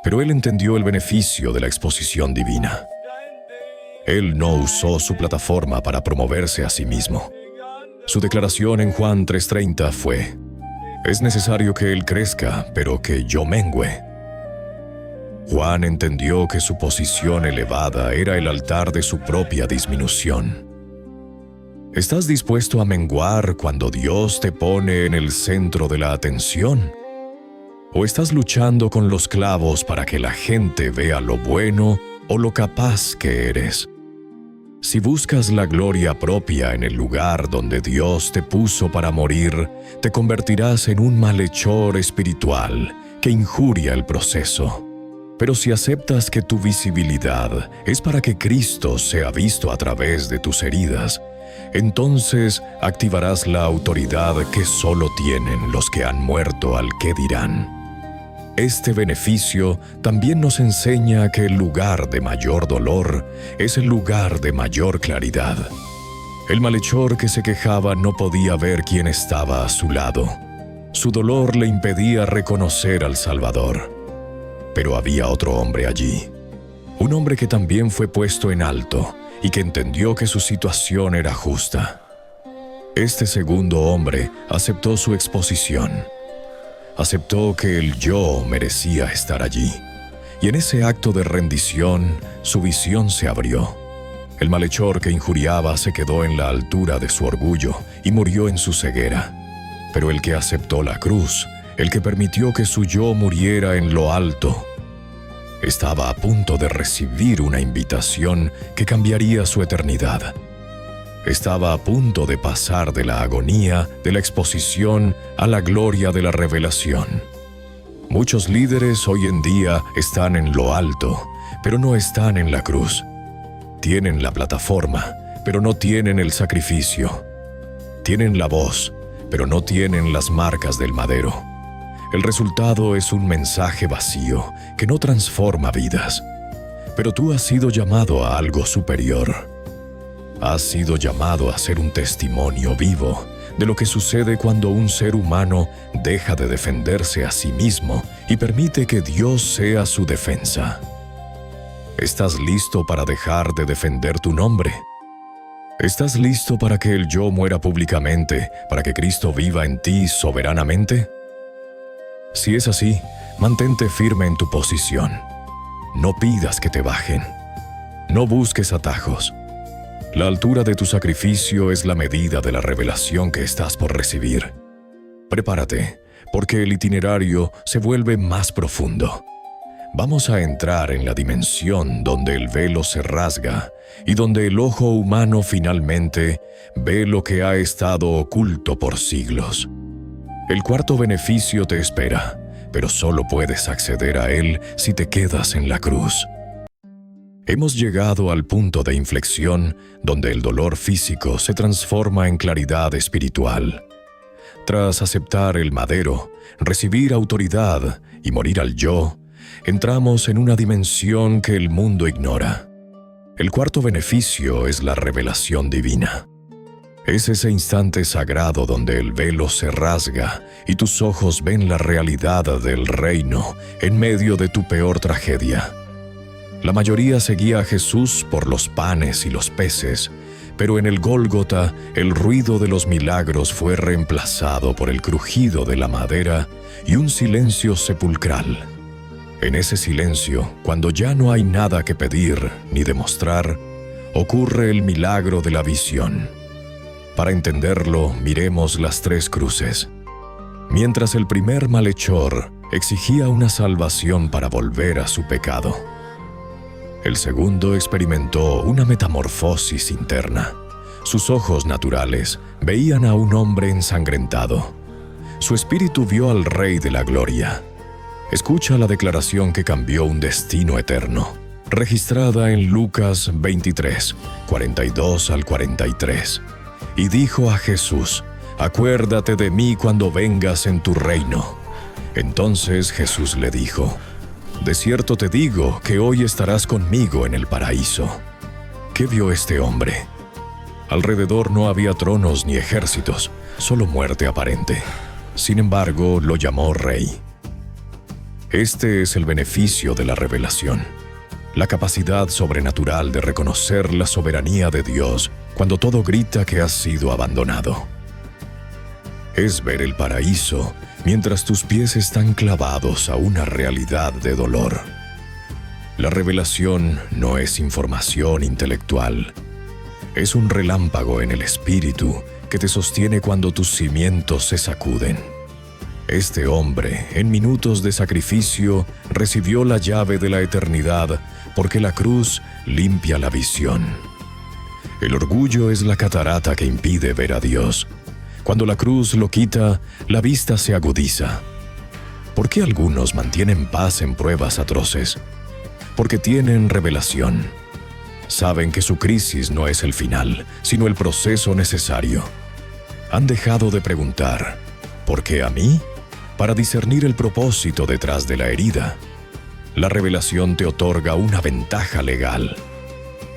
[SPEAKER 1] Pero él entendió el beneficio de la exposición divina. Él no usó su plataforma para promoverse a sí mismo. Su declaración en Juan 3:30 fue: «Es necesario que él crezca, pero que yo mengüe». Juan entendió que su posición elevada era el altar de su propia disminución. ¿Estás dispuesto a menguar cuando Dios te pone en el centro de la atención? ¿O estás luchando con los clavos para que la gente vea lo bueno o lo capaz que eres? Si buscas la gloria propia en el lugar donde Dios te puso para morir, te convertirás en un malhechor espiritual que injuria el proceso. Pero si aceptas que tu visibilidad es para que Cristo sea visto a través de tus heridas, entonces activarás la autoridad que solo tienen los que han muerto al qué dirán. Este beneficio también nos enseña que el lugar de mayor dolor es el lugar de mayor claridad. El malhechor que se quejaba no podía ver quién estaba a su lado. Su dolor le impedía reconocer al Salvador. Pero había otro hombre allí, un hombre que también fue puesto en alto y que entendió que su situación era justa. Este segundo hombre aceptó su exposición. Aceptó que el yo merecía estar allí, y en ese acto de rendición, su visión se abrió. El malhechor que injuriaba se quedó en la altura de su orgullo y murió en su ceguera. Pero el que aceptó la cruz, el que permitió que su yo muriera en lo alto, estaba a punto de recibir una invitación que cambiaría su eternidad. Estaba a punto de pasar de la agonía de la exposición a la gloria de la revelación. Muchos líderes hoy en día están en lo alto, pero no están en la cruz. Tienen la plataforma, pero no tienen el sacrificio. Tienen la voz, pero no tienen las marcas del madero. El resultado es un mensaje vacío que no transforma vidas. Pero tú has sido llamado a algo superior. Has sido llamado a ser un testimonio vivo de lo que sucede cuando un ser humano deja de defenderse a sí mismo y permite que Dios sea su defensa. ¿Estás listo para dejar de defender tu nombre? ¿Estás listo para que el yo muera públicamente, para que Cristo viva en ti soberanamente? Si es así, mantente firme en tu posición. No pidas que te bajen. No busques atajos. La altura de tu sacrificio es la medida de la revelación que estás por recibir. Prepárate, porque el itinerario se vuelve más profundo. Vamos a entrar en la dimensión donde el velo se rasga y donde el ojo humano finalmente ve lo que ha estado oculto por siglos. El cuarto beneficio te espera, pero solo puedes acceder a él si te quedas en la cruz. Hemos llegado al punto de inflexión donde el dolor físico se transforma en claridad espiritual. Tras aceptar el madero, recibir autoridad y morir al yo, entramos en una dimensión que el mundo ignora. El cuarto beneficio es la revelación divina. Es ese instante sagrado donde el velo se rasga y tus ojos ven la realidad del reino en medio de tu peor tragedia. La mayoría seguía a Jesús por los panes y los peces, pero en el Gólgota el ruido de los milagros fue reemplazado por el crujido de la madera y un silencio sepulcral. En ese silencio, cuando ya no hay nada que pedir ni demostrar, ocurre el milagro de la visión. Para entenderlo, miremos las tres cruces. Mientras el primer malhechor exigía una salvación para volver a su pecado, el segundo experimentó una metamorfosis interna. Sus ojos naturales veían a un hombre ensangrentado. Su espíritu vio al Rey de la Gloria. Escucha la declaración que cambió un destino eterno, registrada en Lucas 23, 42 al 43. Y dijo a Jesús: «Acuérdate de mí cuando vengas en tu reino». Entonces Jesús le dijo: «De cierto te digo que hoy estarás conmigo en el paraíso». ¿Qué vio este hombre? Alrededor no había tronos ni ejércitos, solo muerte aparente. Sin embargo, lo llamó rey. Este es el beneficio de la revelación, la capacidad sobrenatural de reconocer la soberanía de Dios cuando todo grita que has sido abandonado. Es ver el paraíso mientras tus pies están clavados a una realidad de dolor. La revelación no es información intelectual. Es un relámpago en el espíritu que te sostiene cuando tus cimientos se sacuden. Este hombre, en minutos de sacrificio, recibió la llave de la eternidad porque la cruz limpia la visión. El orgullo es la catarata que impide ver a Dios. Cuando la cruz lo quita, la vista se agudiza. ¿Por qué algunos mantienen paz en pruebas atroces? Porque tienen revelación. Saben que su crisis no es el final, sino el proceso necesario. Han dejado de preguntar: ¿por qué a mí? Para discernir el propósito detrás de la herida. La revelación te otorga una ventaja legal.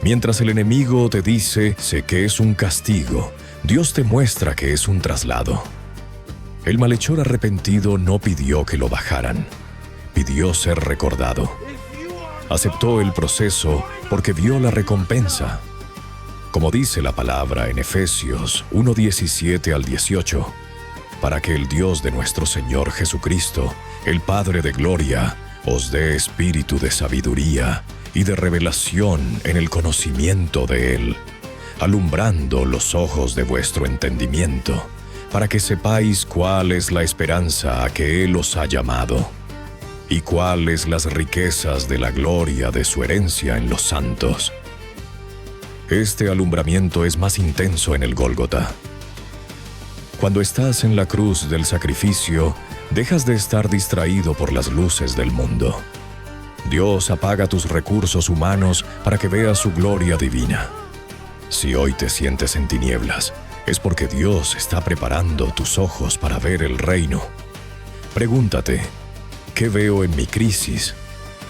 [SPEAKER 1] Mientras el enemigo te dice: sé que es un castigo, Dios te muestra que es un traslado. El malhechor arrepentido no pidió que lo bajaran, pidió ser recordado. Aceptó el proceso porque vio la recompensa. Como dice la palabra en Efesios 1:17 al 18, para que el Dios de nuestro Señor Jesucristo, el Padre de gloria, os dé espíritu de sabiduría y de revelación en el conocimiento de Él, alumbrando los ojos de vuestro entendimiento, para que sepáis cuál es la esperanza a que Él os ha llamado, y cuáles las riquezas de la gloria de su herencia en los santos. Este alumbramiento es más intenso en el Gólgota. Cuando estás en la cruz del sacrificio, dejas de estar distraído por las luces del mundo. Dios apaga tus recursos humanos para que veas su gloria divina. Si hoy te sientes en tinieblas, es porque Dios está preparando tus ojos para ver el reino. Pregúntate: ¿qué veo en mi crisis?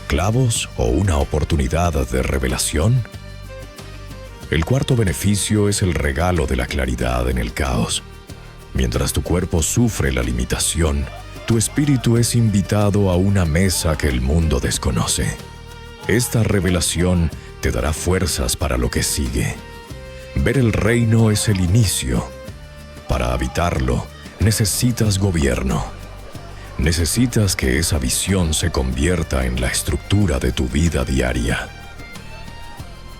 [SPEAKER 1] ¿Clavos o una oportunidad de revelación? El cuarto beneficio es el regalo de la claridad en el caos. Mientras tu cuerpo sufre la limitación, tu espíritu es invitado a una mesa que el mundo desconoce. Esta revelación te dará fuerzas para lo que sigue. Ver el reino es el inicio. Para habitarlo, necesitas gobierno. Necesitas que esa visión se convierta en la estructura de tu vida diaria.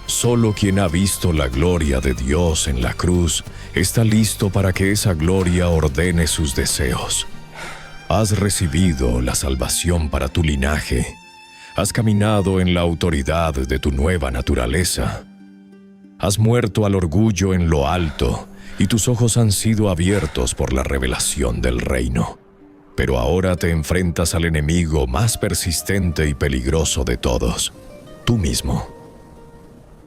[SPEAKER 1] Solo quien ha visto la gloria de Dios en la cruz está listo para que esa gloria ordene sus deseos. Has recibido la salvación para tu linaje. Has caminado en la autoridad de tu nueva naturaleza. Has muerto al orgullo en lo alto y tus ojos han sido abiertos por la revelación del reino. Pero ahora te enfrentas al enemigo más persistente y peligroso de todos: tú mismo.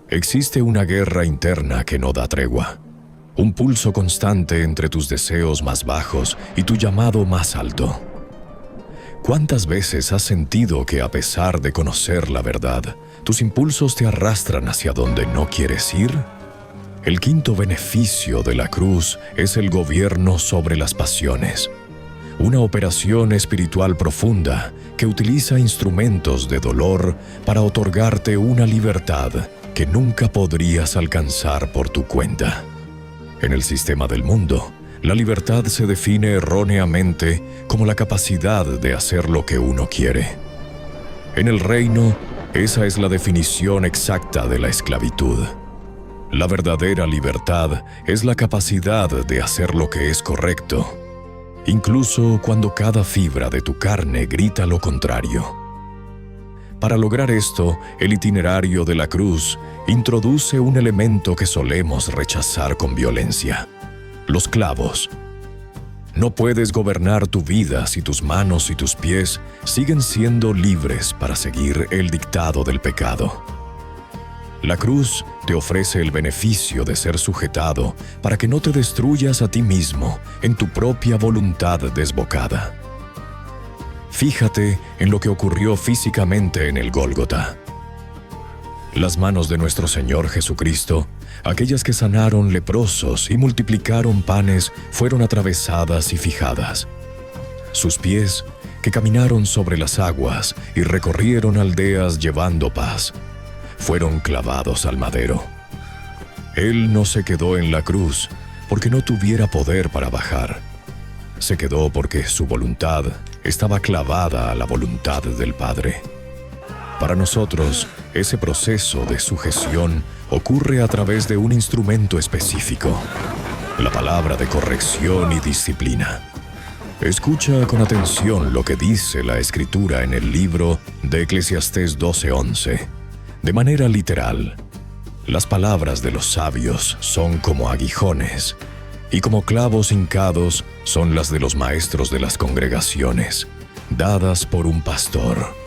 [SPEAKER 1] Existe una guerra interna que no da tregua, un pulso constante entre tus deseos más bajos y tu llamado más alto. ¿Cuántas veces has sentido que, a pesar de conocer la verdad, tus impulsos te arrastran hacia donde no quieres ir? El quinto beneficio de la cruz es el gobierno sobre las pasiones. Una operación espiritual profunda que utiliza instrumentos de dolor para otorgarte una libertad que nunca podrías alcanzar por tu cuenta. En el sistema del mundo, la libertad se define erróneamente como la capacidad de hacer lo que uno quiere. En el reino, esa es la definición exacta de la esclavitud. La verdadera libertad es la capacidad de hacer lo que es correcto, incluso cuando cada fibra de tu carne grita lo contrario. Para lograr esto, el itinerario de la cruz introduce un elemento que solemos rechazar con violencia: los clavos. No puedes gobernar tu vida si tus manos y tus pies siguen siendo libres para seguir el dictado del pecado. La cruz te ofrece el beneficio de ser sujetado para que no te destruyas a ti mismo en tu propia voluntad desbocada. Fíjate en lo que ocurrió físicamente en el Gólgota. Las manos de nuestro Señor Jesucristo, aquellas que sanaron leprosos y multiplicaron panes, fueron atravesadas y fijadas. Sus pies, que caminaron sobre las aguas y recorrieron aldeas llevando paz, fueron clavados al madero. Él no se quedó en la cruz porque no tuviera poder para bajar. Se quedó porque su voluntad estaba clavada a la voluntad del Padre. Para nosotros, ese proceso de sujeción ocurre a través de un instrumento específico, la palabra de corrección y disciplina. Escucha con atención lo que dice la Escritura en el libro de Eclesiastés 12:11. De manera literal, las palabras de los sabios son como aguijones, y como clavos hincados son las de los maestros de las congregaciones, dadas por un pastor.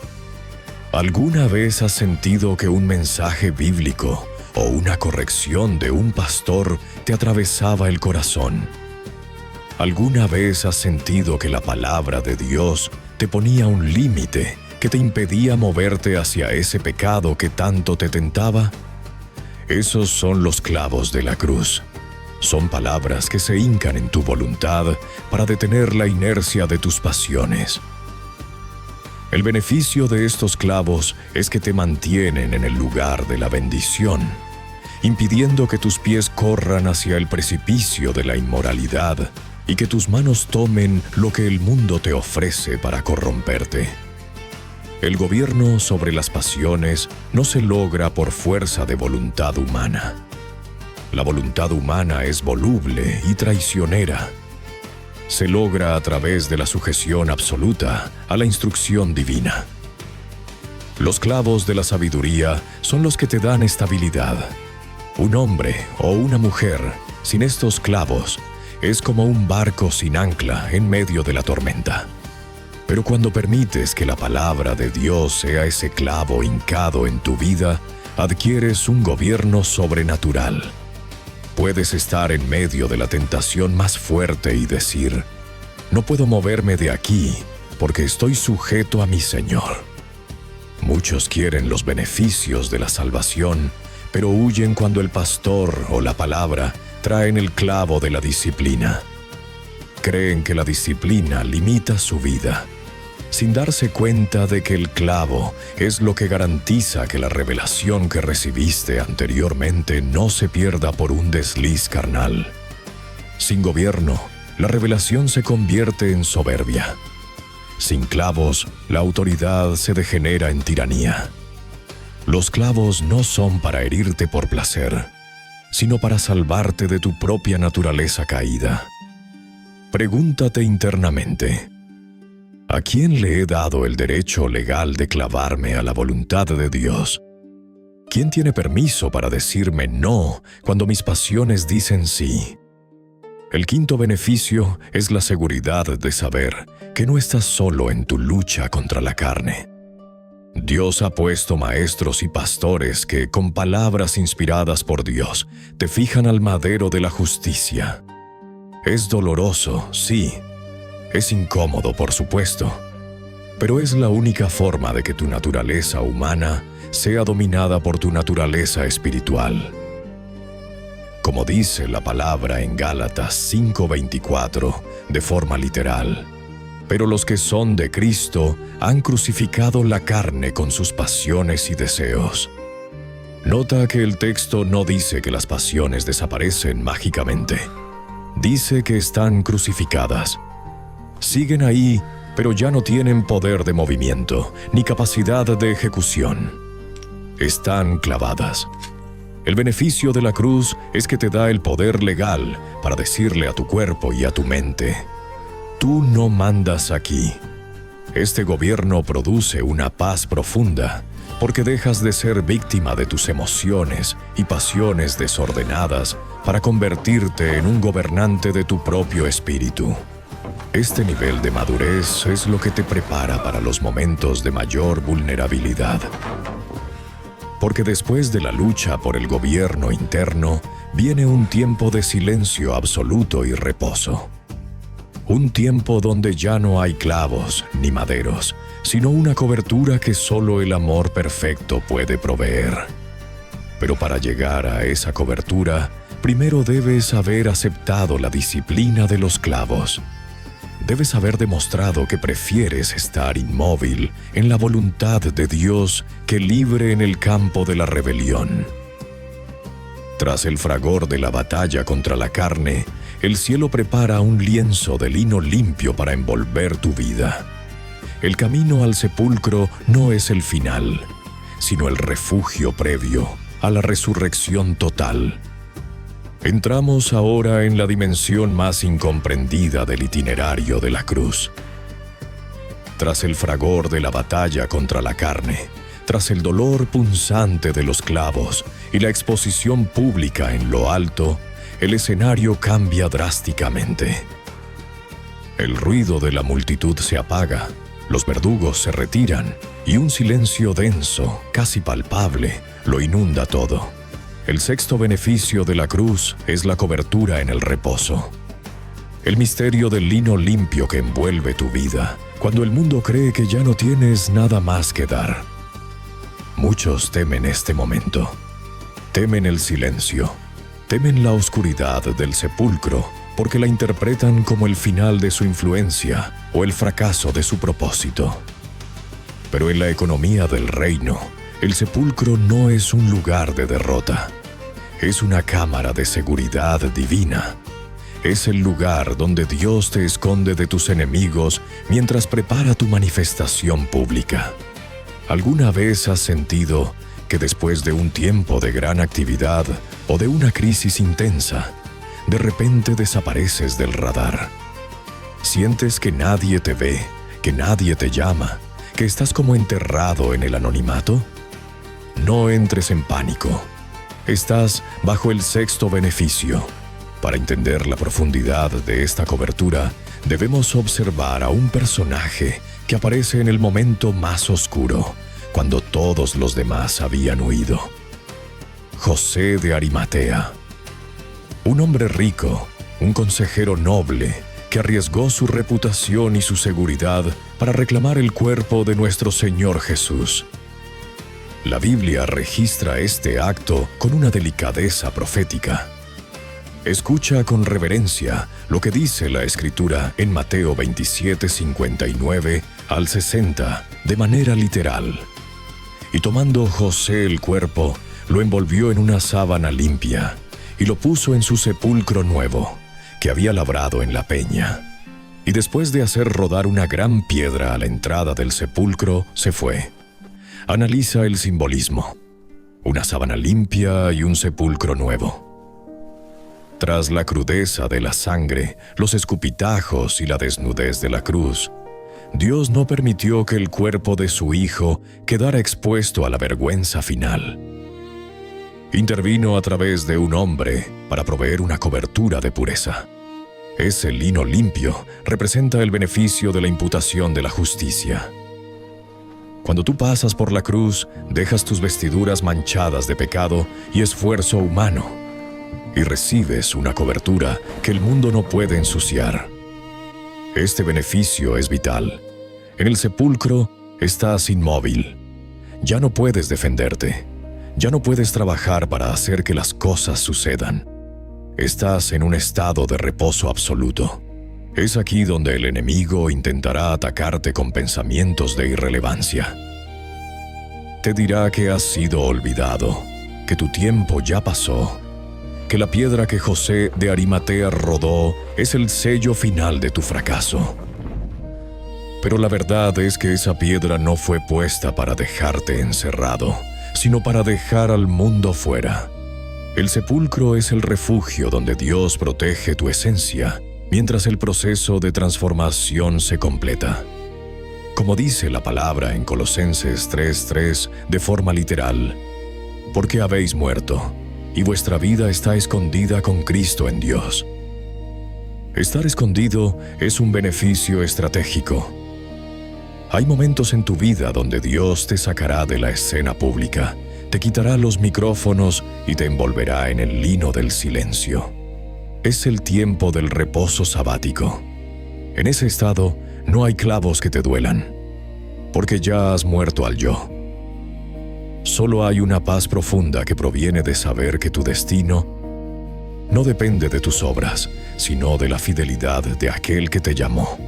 [SPEAKER 1] ¿Alguna vez has sentido que un mensaje bíblico o una corrección de un pastor te atravesaba el corazón? ¿Alguna vez has sentido que la palabra de Dios te ponía un límite que te impedía moverte hacia ese pecado que tanto te tentaba? Esos son los clavos de la cruz. Son palabras que se hincan en tu voluntad para detener la inercia de tus pasiones. El beneficio de estos clavos es que te mantienen en el lugar de la bendición, impidiendo que tus pies corran hacia el precipicio de la inmoralidad y que tus manos tomen lo que el mundo te ofrece para corromperte. El gobierno sobre las pasiones no se logra por fuerza de voluntad humana. La voluntad humana es voluble y traicionera. Se logra a través de la sujeción absoluta a la instrucción divina. Los clavos de la sabiduría son los que te dan estabilidad. Un hombre o una mujer sin estos clavos es como un barco sin ancla en medio de la tormenta. Pero cuando permites que la palabra de Dios sea ese clavo hincado en tu vida, adquieres un gobierno sobrenatural. Puedes estar en medio de la tentación más fuerte y decir: no puedo moverme de aquí porque estoy sujeto a mi Señor. Muchos quieren los beneficios de la salvación, pero huyen cuando el pastor o la palabra traen el clavo de la disciplina. Creen que la disciplina limita su vida, sin darse cuenta de que el clavo es lo que garantiza que la revelación que recibiste anteriormente no se pierda por un desliz carnal. Sin gobierno, la revelación se convierte en soberbia. Sin clavos, la autoridad se degenera en tiranía. Los clavos no son para herirte por placer, sino para salvarte de tu propia naturaleza caída. Pregúntate internamente: ¿a quién le he dado el derecho legal de clavarme a la voluntad de Dios? ¿Quién tiene permiso para decirme no cuando mis pasiones dicen sí? El quinto beneficio es la seguridad de saber que no estás solo en tu lucha contra la carne. Dios ha puesto maestros y pastores que, con palabras inspiradas por Dios, te fijan al madero de la justicia. Es doloroso, sí. Es incómodo, por supuesto, pero es la única forma de que tu naturaleza humana sea dominada por tu naturaleza espiritual. Como dice la palabra en Gálatas 5:24, de forma literal: pero los que son de Cristo han crucificado la carne con sus pasiones y deseos. Nota que el texto no dice que las pasiones desaparecen mágicamente. Dice que están crucificadas. Siguen ahí, pero ya no tienen poder de movimiento ni capacidad de ejecución. Están clavadas. El beneficio de la cruz es que te da el poder legal para decirle a tu cuerpo y a tu mente: tú no mandas aquí. Este gobierno produce una paz profunda porque dejas de ser víctima de tus emociones y pasiones desordenadas para convertirte en un gobernante de tu propio espíritu. Este nivel de madurez es lo que te prepara para los momentos de mayor vulnerabilidad. Porque después de la lucha por el gobierno interno, viene un tiempo de silencio absoluto y reposo. Un tiempo donde ya no hay clavos ni maderos, sino una cobertura que solo el amor perfecto puede proveer. Pero para llegar a esa cobertura, primero debes haber aceptado la disciplina de los clavos. Debes haber demostrado que prefieres estar inmóvil en la voluntad de Dios que libre en el campo de la rebelión. Tras el fragor de la batalla contra la carne, el cielo prepara un lienzo de lino limpio para envolver tu vida. El camino al sepulcro no es el final, sino el refugio previo a la resurrección total. Entramos ahora en la dimensión más incomprendida del itinerario de la cruz. Tras el fragor de la batalla contra la carne, tras el dolor punzante de los clavos y la exposición pública en lo alto, el escenario cambia drásticamente. El ruido de la multitud se apaga, los verdugos se retiran y un silencio denso, casi palpable, lo inunda todo. El sexto beneficio de la cruz es la cobertura en el reposo. El misterio del lino limpio que envuelve tu vida, cuando el mundo cree que ya no tienes nada más que dar. Muchos temen este momento. Temen el silencio. Temen la oscuridad del sepulcro porque la interpretan como el final de su influencia o el fracaso de su propósito. Pero en la economía del reino, el sepulcro no es un lugar de derrota. Es una cámara de seguridad divina. Es el lugar donde Dios te esconde de tus enemigos mientras prepara tu manifestación pública. ¿Alguna vez has sentido que después de un tiempo de gran actividad o de una crisis intensa, de repente desapareces del radar? ¿Sientes que nadie te ve, que nadie te llama, que estás como enterrado en el anonimato? No entres en pánico. Estás bajo el sexto beneficio. Para entender la profundidad de esta cobertura, debemos observar a un personaje que aparece en el momento más oscuro, cuando todos los demás habían huido. José de Arimatea. Un hombre rico, un consejero noble, que arriesgó su reputación y su seguridad para reclamar el cuerpo de nuestro Señor Jesús. La Biblia registra este acto con una delicadeza profética. Escucha con reverencia lo que dice la Escritura en Mateo 27, 59 al 60, de manera literal. Y tomando José el cuerpo, lo envolvió en una sábana limpia y lo puso en su sepulcro nuevo, que había labrado en la peña. Y después de hacer rodar una gran piedra a la entrada del sepulcro, se fue. Analiza el simbolismo. Una sábana limpia y un sepulcro nuevo. Tras la crudeza de la sangre, los escupitajos y la desnudez de la cruz, Dios no permitió que el cuerpo de su Hijo quedara expuesto a la vergüenza final. Intervino a través de un hombre para proveer una cobertura de pureza. Ese lino limpio representa el beneficio de la imputación de la justicia. Cuando tú pasas por la cruz, dejas tus vestiduras manchadas de pecado y esfuerzo humano, y recibes una cobertura que el mundo no puede ensuciar. Este beneficio es vital. En el sepulcro estás inmóvil. Ya no puedes defenderte. Ya no puedes trabajar para hacer que las cosas sucedan. Estás en un estado de reposo absoluto. Es aquí donde el enemigo intentará atacarte con pensamientos de irrelevancia. Te dirá que has sido olvidado, que tu tiempo ya pasó, que la piedra que José de Arimatea rodó es el sello final de tu fracaso. Pero la verdad es que esa piedra no fue puesta para dejarte encerrado, sino para dejar al mundo fuera. El sepulcro es el refugio donde Dios protege tu esencia, mientras el proceso de transformación se completa. Como dice la palabra en Colosenses 3:3 de forma literal, porque habéis muerto, y vuestra vida está escondida con Cristo en Dios. Estar escondido es un beneficio estratégico. Hay momentos en tu vida donde Dios te sacará de la escena pública, te quitará los micrófonos y te envolverá en el lino del silencio. Es el tiempo del reposo sabático. En ese estado no hay clavos que te duelan, porque ya has muerto al yo. Solo hay una paz profunda que proviene de saber que tu destino no depende de tus obras, sino de la fidelidad de aquel que te llamó.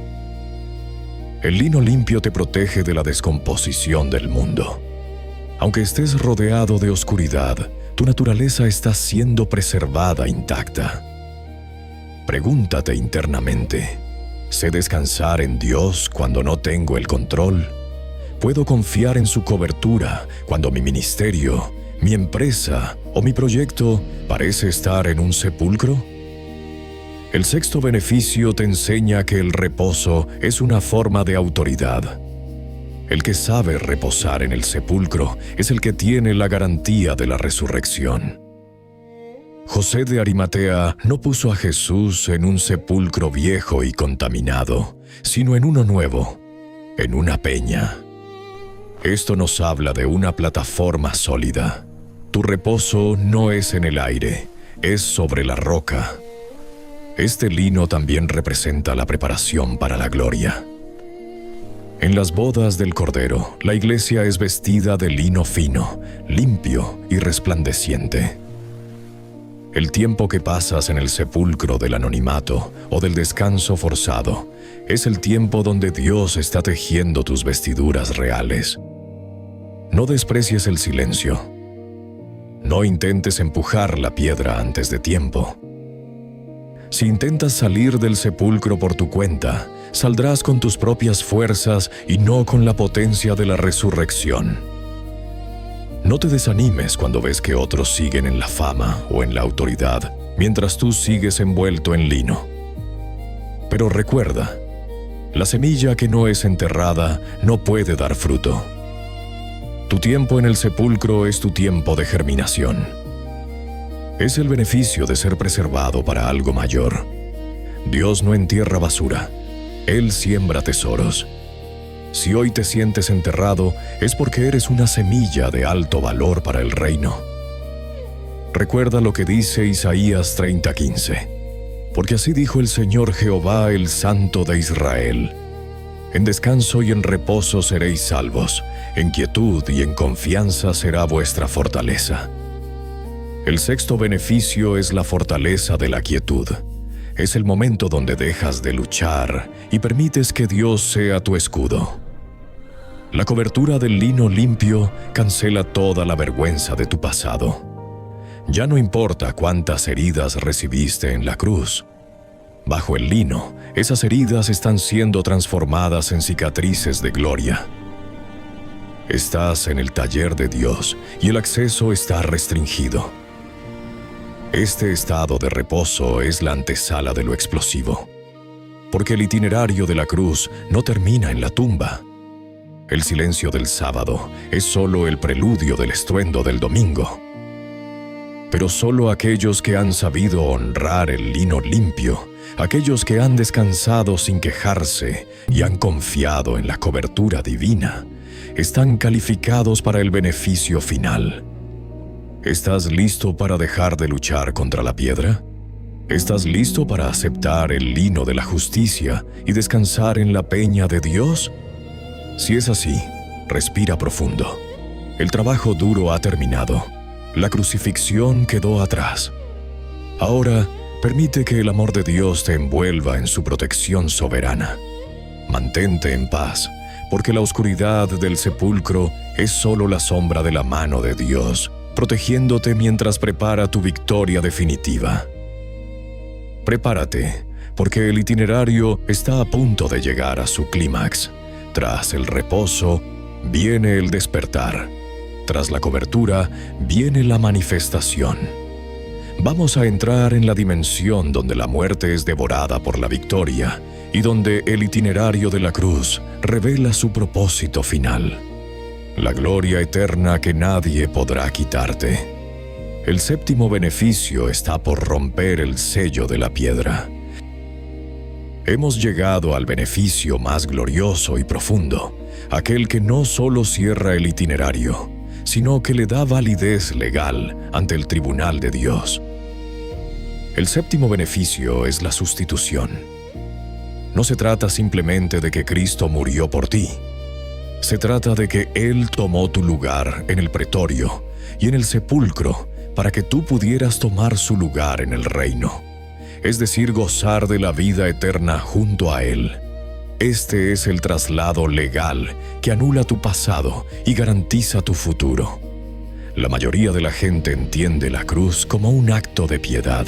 [SPEAKER 1] El lino limpio te protege de la descomposición del mundo. Aunque estés rodeado de oscuridad, tu naturaleza está siendo preservada intacta. Pregúntate internamente: ¿sé descansar en Dios cuando no tengo el control? ¿Puedo confiar en su cobertura cuando mi ministerio, mi empresa o mi proyecto parece estar en un sepulcro? El sexto beneficio te enseña que el reposo es una forma de autoridad. El que sabe reposar en el sepulcro es el que tiene la garantía de la resurrección. José de Arimatea no puso a Jesús en un sepulcro viejo y contaminado, sino en uno nuevo, en una peña. Esto nos habla de una plataforma sólida. Tu reposo no es en el aire, es sobre la roca. Este lino también representa la preparación para la gloria. En las bodas del Cordero, la iglesia es vestida de lino fino, limpio y resplandeciente. El tiempo que pasas en el sepulcro del anonimato o del descanso forzado es el tiempo donde Dios está tejiendo tus vestiduras reales. No desprecies el silencio. No intentes empujar la piedra antes de tiempo. Si intentas salir del sepulcro por tu cuenta, saldrás con tus propias fuerzas y no con la potencia de la resurrección. No te desanimes cuando ves que otros siguen en la fama o en la autoridad, mientras tú sigues envuelto en lino. Pero recuerda, la semilla que no es enterrada no puede dar fruto. Tu tiempo en el sepulcro es tu tiempo de germinación. Es el beneficio de ser preservado para algo mayor. Dios no entierra basura, Él siembra tesoros. Si hoy te sientes enterrado, es porque eres una semilla de alto valor para el reino. Recuerda lo que dice Isaías 30:15. Porque así dijo el Señor Jehová, el Santo de Israel: en descanso y en reposo seréis salvos, en quietud y en confianza será vuestra fortaleza. El sexto beneficio es la fortaleza de la quietud. Es el momento donde dejas de luchar y permites que Dios sea tu escudo. La cobertura del lino limpio cancela toda la vergüenza de tu pasado. Ya no importa cuántas heridas recibiste en la cruz. Bajo el lino, esas heridas están siendo transformadas en cicatrices de gloria. Estás en el taller de Dios y el acceso está restringido. Este estado de reposo es la antesala de lo explosivo, porque el itinerario de la cruz no termina en la tumba. El silencio del sábado es solo el preludio del estruendo del domingo. Pero solo aquellos que han sabido honrar el lino limpio, aquellos que han descansado sin quejarse y han confiado en la cobertura divina, están calificados para el beneficio final. ¿Estás listo para dejar de luchar contra la piedra? ¿Estás listo para aceptar el lino de la justicia y descansar en la peña de Dios? Si es así, respira profundo. El trabajo duro ha terminado. La crucifixión quedó atrás. Ahora, permite que el amor de Dios te envuelva en su protección soberana. Mantente en paz, porque la oscuridad del sepulcro es solo la sombra de la mano de Dios, protegiéndote mientras prepara tu victoria definitiva. Prepárate, porque el itinerario está a punto de llegar a su clímax. Tras el reposo, viene el despertar. Tras la cobertura, viene la manifestación. Vamos a entrar en la dimensión donde la muerte es devorada por la victoria y donde el itinerario de la cruz revela su propósito final. La gloria eterna que nadie podrá quitarte. El séptimo beneficio está por romper el sello de la piedra. Hemos llegado al beneficio más glorioso y profundo, aquel que no solo cierra el itinerario, sino que le da validez legal ante el tribunal de Dios. El séptimo beneficio es la sustitución. No se trata simplemente de que Cristo murió por ti. Se trata de que Él tomó tu lugar en el pretorio y en el sepulcro para que tú pudieras tomar su lugar en el reino, es decir, gozar de la vida eterna junto a Él. Este es el traslado legal que anula tu pasado y garantiza tu futuro. La mayoría de la gente entiende la cruz como un acto de piedad,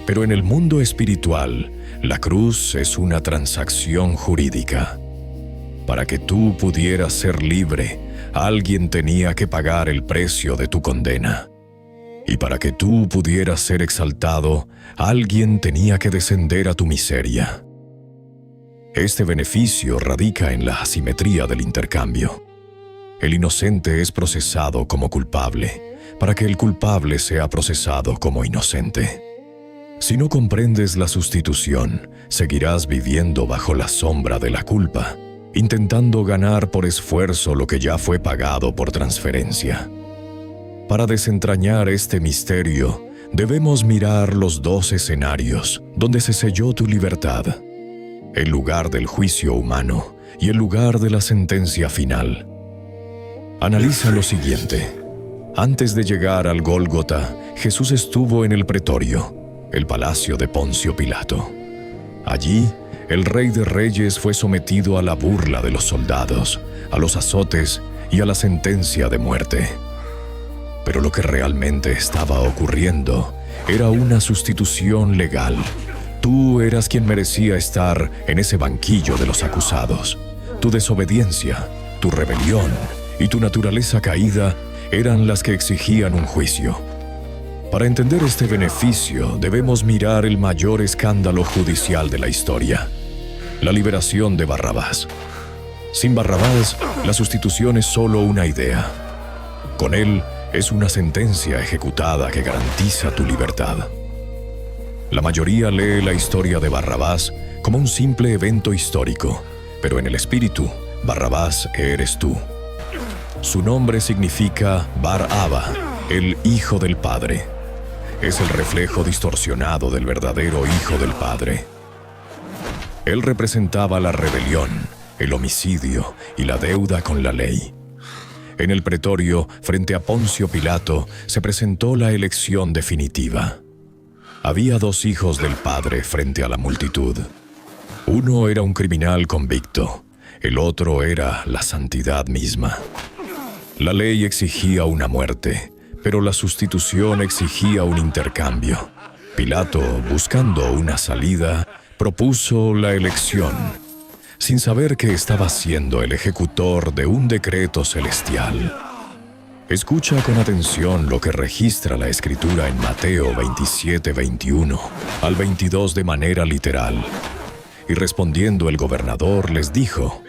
[SPEAKER 1] pero en el mundo espiritual, la cruz es una transacción jurídica. Para que tú pudieras ser libre, alguien tenía que pagar el precio de tu condena. Y para que tú pudieras ser exaltado, alguien tenía que descender a tu miseria. Este beneficio radica en la asimetría del intercambio. El inocente es procesado como culpable, para que el culpable sea procesado como inocente. Si no comprendes la sustitución, seguirás viviendo bajo la sombra de la culpa, intentando ganar por esfuerzo lo que ya fue pagado por transferencia. Para desentrañar este misterio, debemos mirar los dos escenarios donde se selló tu libertad: el lugar del juicio humano y el lugar de la sentencia final. Analiza lo siguiente. Antes de llegar al Gólgota, Jesús estuvo en el pretorio, el palacio de Poncio Pilato. Allí, el Rey de Reyes fue sometido a la burla de los soldados, a los azotes y a la sentencia de muerte. Pero lo que realmente estaba ocurriendo era una sustitución legal. Tú eras quien merecía estar en ese banquillo de los acusados. Tu desobediencia, tu rebelión y tu naturaleza caída eran las que exigían un juicio. Para entender este beneficio, debemos mirar el mayor escándalo judicial de la historia: la liberación de Barrabás. Sin Barrabás, la sustitución es solo una idea. Con él, es una sentencia ejecutada que garantiza tu libertad. La mayoría lee la historia de Barrabás como un simple evento histórico, pero en el espíritu, Barrabás eres tú. Su nombre significa Bar-Abba, el Hijo del Padre. Es el reflejo distorsionado del verdadero Hijo del Padre. Él representaba la rebelión, el homicidio y la deuda con la ley. En el pretorio, frente a Poncio Pilato, se presentó la elección definitiva. Había dos hijos del Padre frente a la multitud. Uno era un criminal convicto, el otro era la santidad misma. La ley exigía una muerte, pero la sustitución exigía un intercambio. Pilato, buscando una salida, propuso la elección, sin saber que estaba siendo el ejecutor de un decreto celestial. Escucha con atención lo que registra la Escritura en Mateo 27, 21 al 22 de manera literal. Y respondiendo el gobernador les dijo: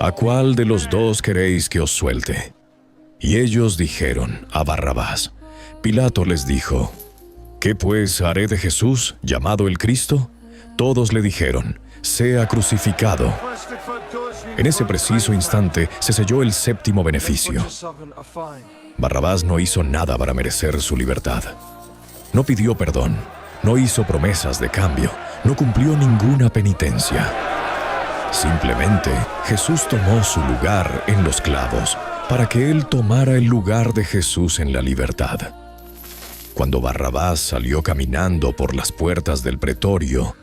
[SPEAKER 1] ¿A cuál de los dos queréis que os suelte? Y ellos dijeron: a Barrabás. Pilato les dijo: ¿Qué pues haré de Jesús, llamado el Cristo? Todos le dijeron: sea crucificado. En ese preciso instante se selló el séptimo beneficio. Barrabás no hizo nada para merecer su libertad. No pidió perdón, no hizo promesas de cambio, no cumplió ninguna penitencia. Simplemente, Jesús tomó su lugar en los clavos para que Él tomara el lugar de Jesús en la libertad. Cuando Barrabás salió caminando por las puertas del pretorio,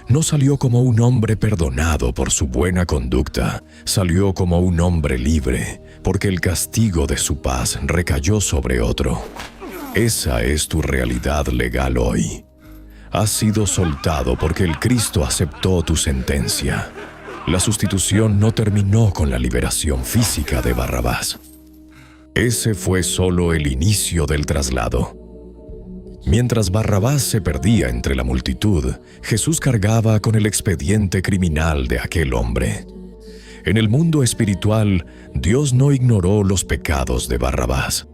[SPEAKER 1] no salió como un hombre perdonado por su buena conducta, salió como un hombre libre, porque el castigo de su paz recayó sobre otro. Esa es tu realidad legal hoy. Has sido soltado porque el Cristo aceptó tu sentencia. La sustitución no terminó con la liberación física de Barrabás. Ese fue solo el inicio del traslado. Mientras Barrabás se perdía entre la multitud, Jesús cargaba con el expediente criminal de aquel hombre. En el mundo espiritual, Dios no ignoró los pecados de Barrabás.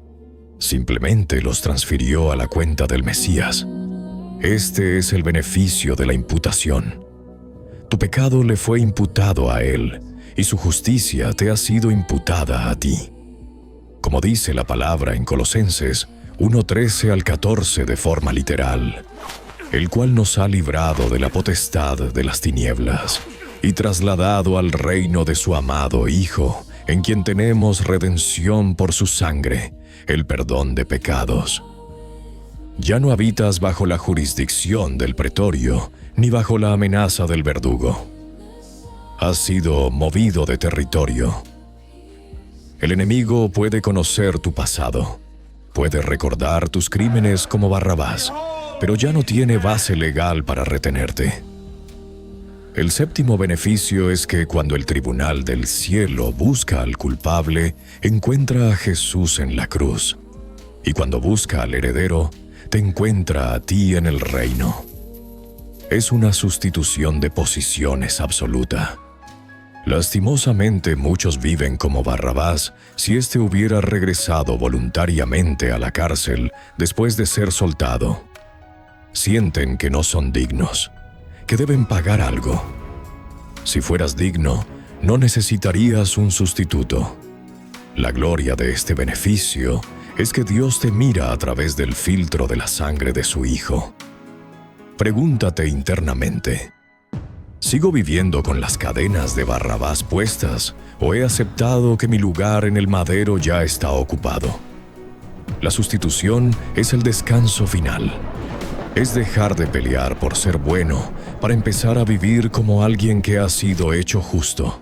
[SPEAKER 1] Simplemente los transfirió a la cuenta del Mesías. Este es el beneficio de la imputación. Tu pecado le fue imputado a él, y su justicia te ha sido imputada a ti. Como dice la palabra en Colosenses 1:13 al 14 de forma literal, el cual nos ha librado de la potestad de las tinieblas y trasladado al reino de su amado Hijo, en quien tenemos redención por su sangre, el perdón de pecados. Ya no habitas bajo la jurisdicción del pretorio, ni bajo la amenaza del verdugo. Has sido movido de territorio. El enemigo puede conocer tu pasado, puede recordar tus crímenes como Barrabás, pero ya no tiene base legal para retenerte. El séptimo beneficio es que cuando el tribunal del cielo busca al culpable, encuentra a Jesús en la cruz, y cuando busca al heredero, te encuentra a ti en el reino. Es una sustitución de posiciones absoluta. Lastimosamente, muchos viven como Barrabás si éste hubiera regresado voluntariamente a la cárcel después de ser soltado. Sienten que no son dignos, que deben pagar algo. Si fueras digno, no necesitarías un sustituto. La gloria de este beneficio es que Dios te mira a través del filtro de la sangre de su Hijo. Pregúntate internamente: ¿sigo viviendo con las cadenas de Barrabás puestas o he aceptado que mi lugar en el madero ya está ocupado? La sustitución es el descanso final. Es dejar de pelear por ser bueno para empezar a vivir como alguien que ha sido hecho justo.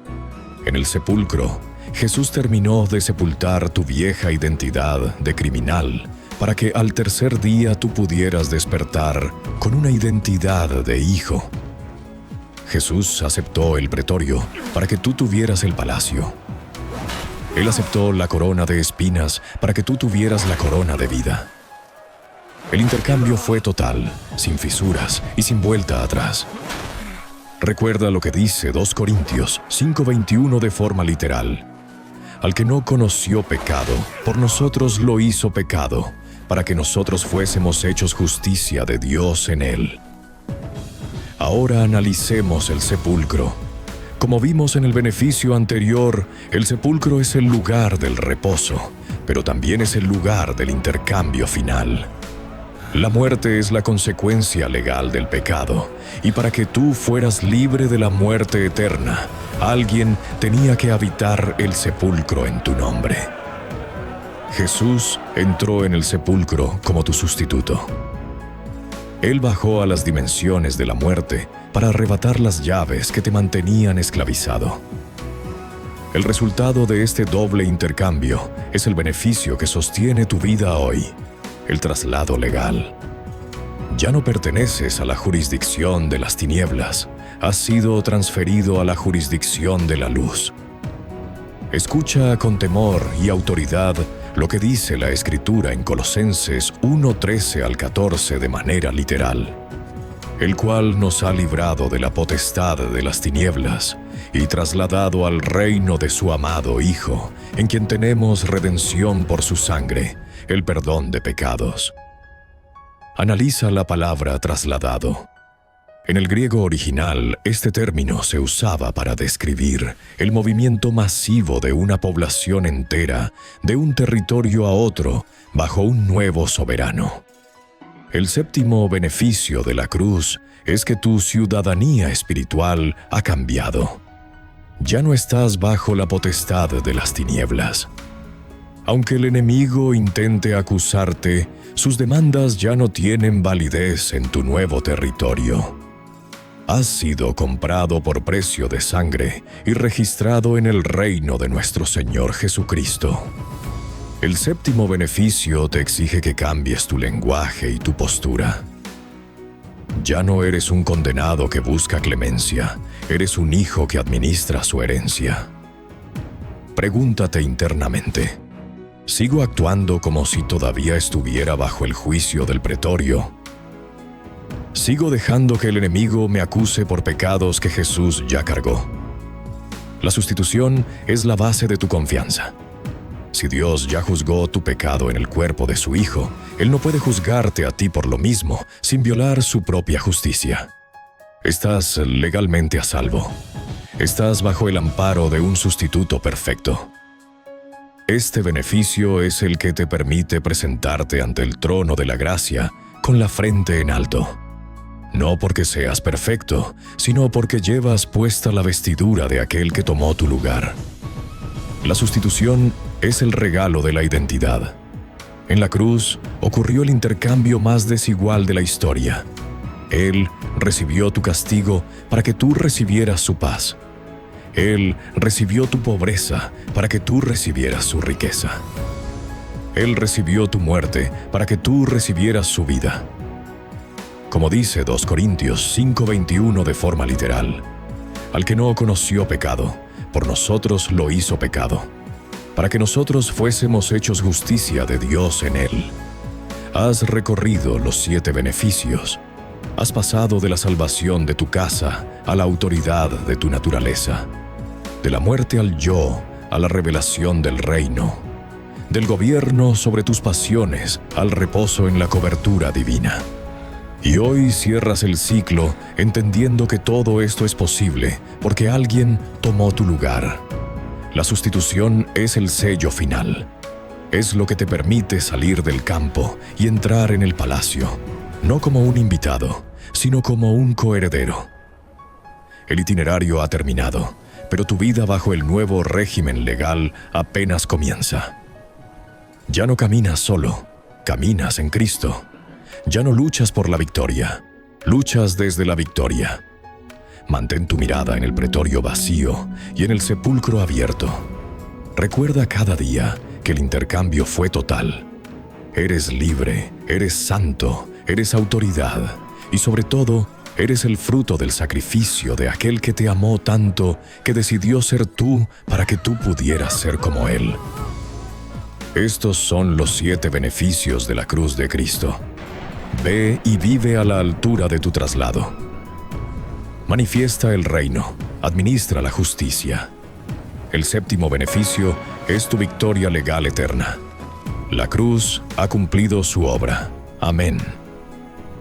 [SPEAKER 1] En el sepulcro, Jesús terminó de sepultar tu vieja identidad de criminal para que al tercer día tú pudieras despertar con una identidad de hijo. Jesús aceptó el pretorio para que tú tuvieras el palacio. Él aceptó la corona de espinas para que tú tuvieras la corona de vida. El intercambio fue total, sin fisuras y sin vuelta atrás. Recuerda lo que dice 2 Corintios 5:21 de forma literal. Al que no conoció pecado, por nosotros lo hizo pecado, para que nosotros fuésemos hechos justicia de Dios en él. Ahora analicemos el sepulcro. Como vimos en el beneficio anterior, el sepulcro es el lugar del reposo, pero también es el lugar del intercambio final. La muerte es la consecuencia legal del pecado, y para que tú fueras libre de la muerte eterna, alguien tenía que habitar el sepulcro en tu nombre. Jesús entró en el sepulcro como tu sustituto. Él bajó a las dimensiones de la muerte para arrebatar las llaves que te mantenían esclavizado. El resultado de este doble intercambio es el beneficio que sostiene tu vida hoy: el traslado legal. Ya no perteneces a la jurisdicción de las tinieblas, has sido transferido a la jurisdicción de la luz. Escucha con temor y autoridad lo que dice la Escritura en Colosenses 1:13 al 14 de manera literal, el cual nos ha librado de la potestad de las tinieblas y trasladado al reino de su amado Hijo, en quien tenemos redención por su sangre, el perdón de pecados. Analiza la palabra trasladado. En el griego original, este término se usaba para describir el movimiento masivo de una población entera de un territorio a otro bajo un nuevo soberano. El séptimo beneficio de la cruz es que tu ciudadanía espiritual ha cambiado. Ya no estás bajo la potestad de las tinieblas. Aunque el enemigo intente acusarte, sus demandas ya no tienen validez en tu nuevo territorio. Has sido comprado por precio de sangre y registrado en el reino de nuestro Señor Jesucristo. El séptimo beneficio te exige que cambies tu lenguaje y tu postura. Ya no eres un condenado que busca clemencia, eres un hijo que administra su herencia. Pregúntate internamente: ¿sigo actuando como si todavía estuviera bajo el juicio del pretorio? ¿Sigo dejando que el enemigo me acuse por pecados que Jesús ya cargó? La sustitución es la base de tu confianza. Si Dios ya juzgó tu pecado en el cuerpo de su Hijo, Él no puede juzgarte a ti por lo mismo sin violar su propia justicia. Estás legalmente a salvo. Estás bajo el amparo de un sustituto perfecto. Este beneficio es el que te permite presentarte ante el trono de la gracia con la frente en alto. No porque seas perfecto, sino porque llevas puesta la vestidura de aquel que tomó tu lugar. La sustitución es el regalo de la identidad. En la cruz ocurrió el intercambio más desigual de la historia. Él recibió tu castigo para que tú recibieras su paz. Él recibió tu pobreza para que tú recibieras su riqueza. Él recibió tu muerte para que tú recibieras su vida. Como dice 2 Corintios 5:21 de forma literal, al que no conoció pecado, por nosotros lo hizo pecado, para que nosotros fuésemos hechos justicia de Dios en él. Has recorrido los 7 beneficios. Has pasado de la salvación de tu casa a la autoridad de tu naturaleza, de la muerte al yo a la revelación del reino, del gobierno sobre tus pasiones al reposo en la cobertura divina. Y hoy cierras el ciclo entendiendo que todo esto es posible porque alguien tomó tu lugar. La sustitución es el sello final. Es lo que te permite salir del campo y entrar en el palacio, no como un invitado, sino como un coheredero. El itinerario ha terminado, pero tu vida bajo el nuevo régimen legal apenas comienza. Ya no caminas solo, caminas en Cristo. Ya no luchas por la victoria, luchas desde la victoria. Mantén tu mirada en el pretorio vacío y en el sepulcro abierto. Recuerda cada día que el intercambio fue total. Eres libre, eres santo, eres autoridad y sobre todo, eres el fruto del sacrificio de aquel que te amó tanto que decidió ser tú para que tú pudieras ser como Él. Estos son los 7 beneficios de la cruz de Cristo. Ve y vive a la altura de tu traslado. Manifiesta el reino, administra la justicia. El 7º beneficio es tu victoria legal eterna. La cruz ha cumplido su obra. Amén.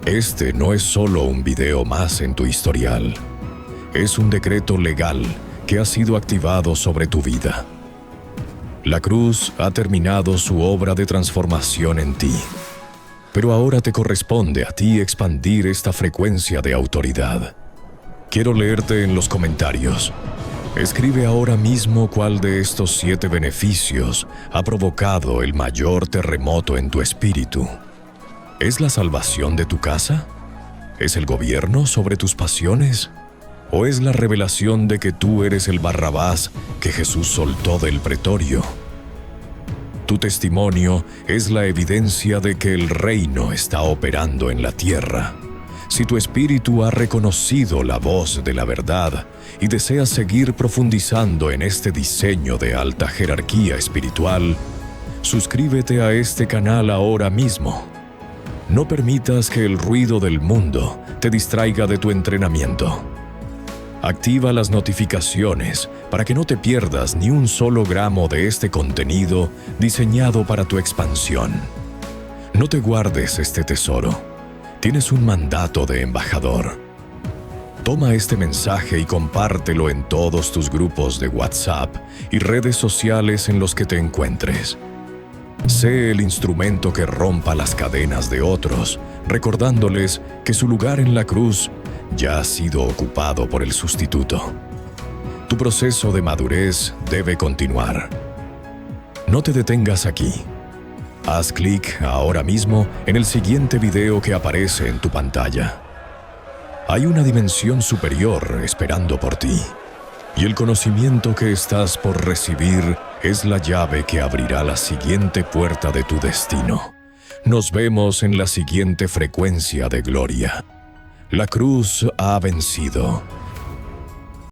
[SPEAKER 1] Este no es solo un video más en tu historial. Es un decreto legal que ha sido activado sobre tu vida. La cruz ha terminado su obra de transformación en ti. Pero ahora te corresponde a ti expandir esta frecuencia de autoridad. Quiero leerte en los comentarios. Escribe ahora mismo cuál de estos 7 beneficios ha provocado el mayor terremoto en tu espíritu. ¿Es la salvación de tu casa? ¿Es el gobierno sobre tus pasiones? ¿O es la revelación de que tú eres el Barrabás que Jesús soltó del pretorio? Tu testimonio es la evidencia de que el reino está operando en la tierra. Si tu espíritu ha reconocido la voz de la verdad y deseas seguir profundizando en este diseño de alta jerarquía espiritual, suscríbete a este canal ahora mismo. No permitas que el ruido del mundo te distraiga de tu entrenamiento. Activa las notificaciones para que no te pierdas ni un solo gramo de este contenido diseñado para tu expansión. No te guardes este tesoro. Tienes un mandato de embajador. Toma este mensaje y compártelo en todos tus grupos de WhatsApp y redes sociales en los que te encuentres. Sé el instrumento que rompa las cadenas de otros, recordándoles que su lugar en la cruz ya ha sido ocupado por el sustituto. Tu proceso de madurez debe continuar. No te detengas aquí. Haz clic ahora mismo en el siguiente video que aparece en tu pantalla. Hay una dimensión superior esperando por ti, y el conocimiento que estás por recibir es la llave que abrirá la siguiente puerta de tu destino. Nos vemos en la siguiente frecuencia de gloria. La cruz ha vencido.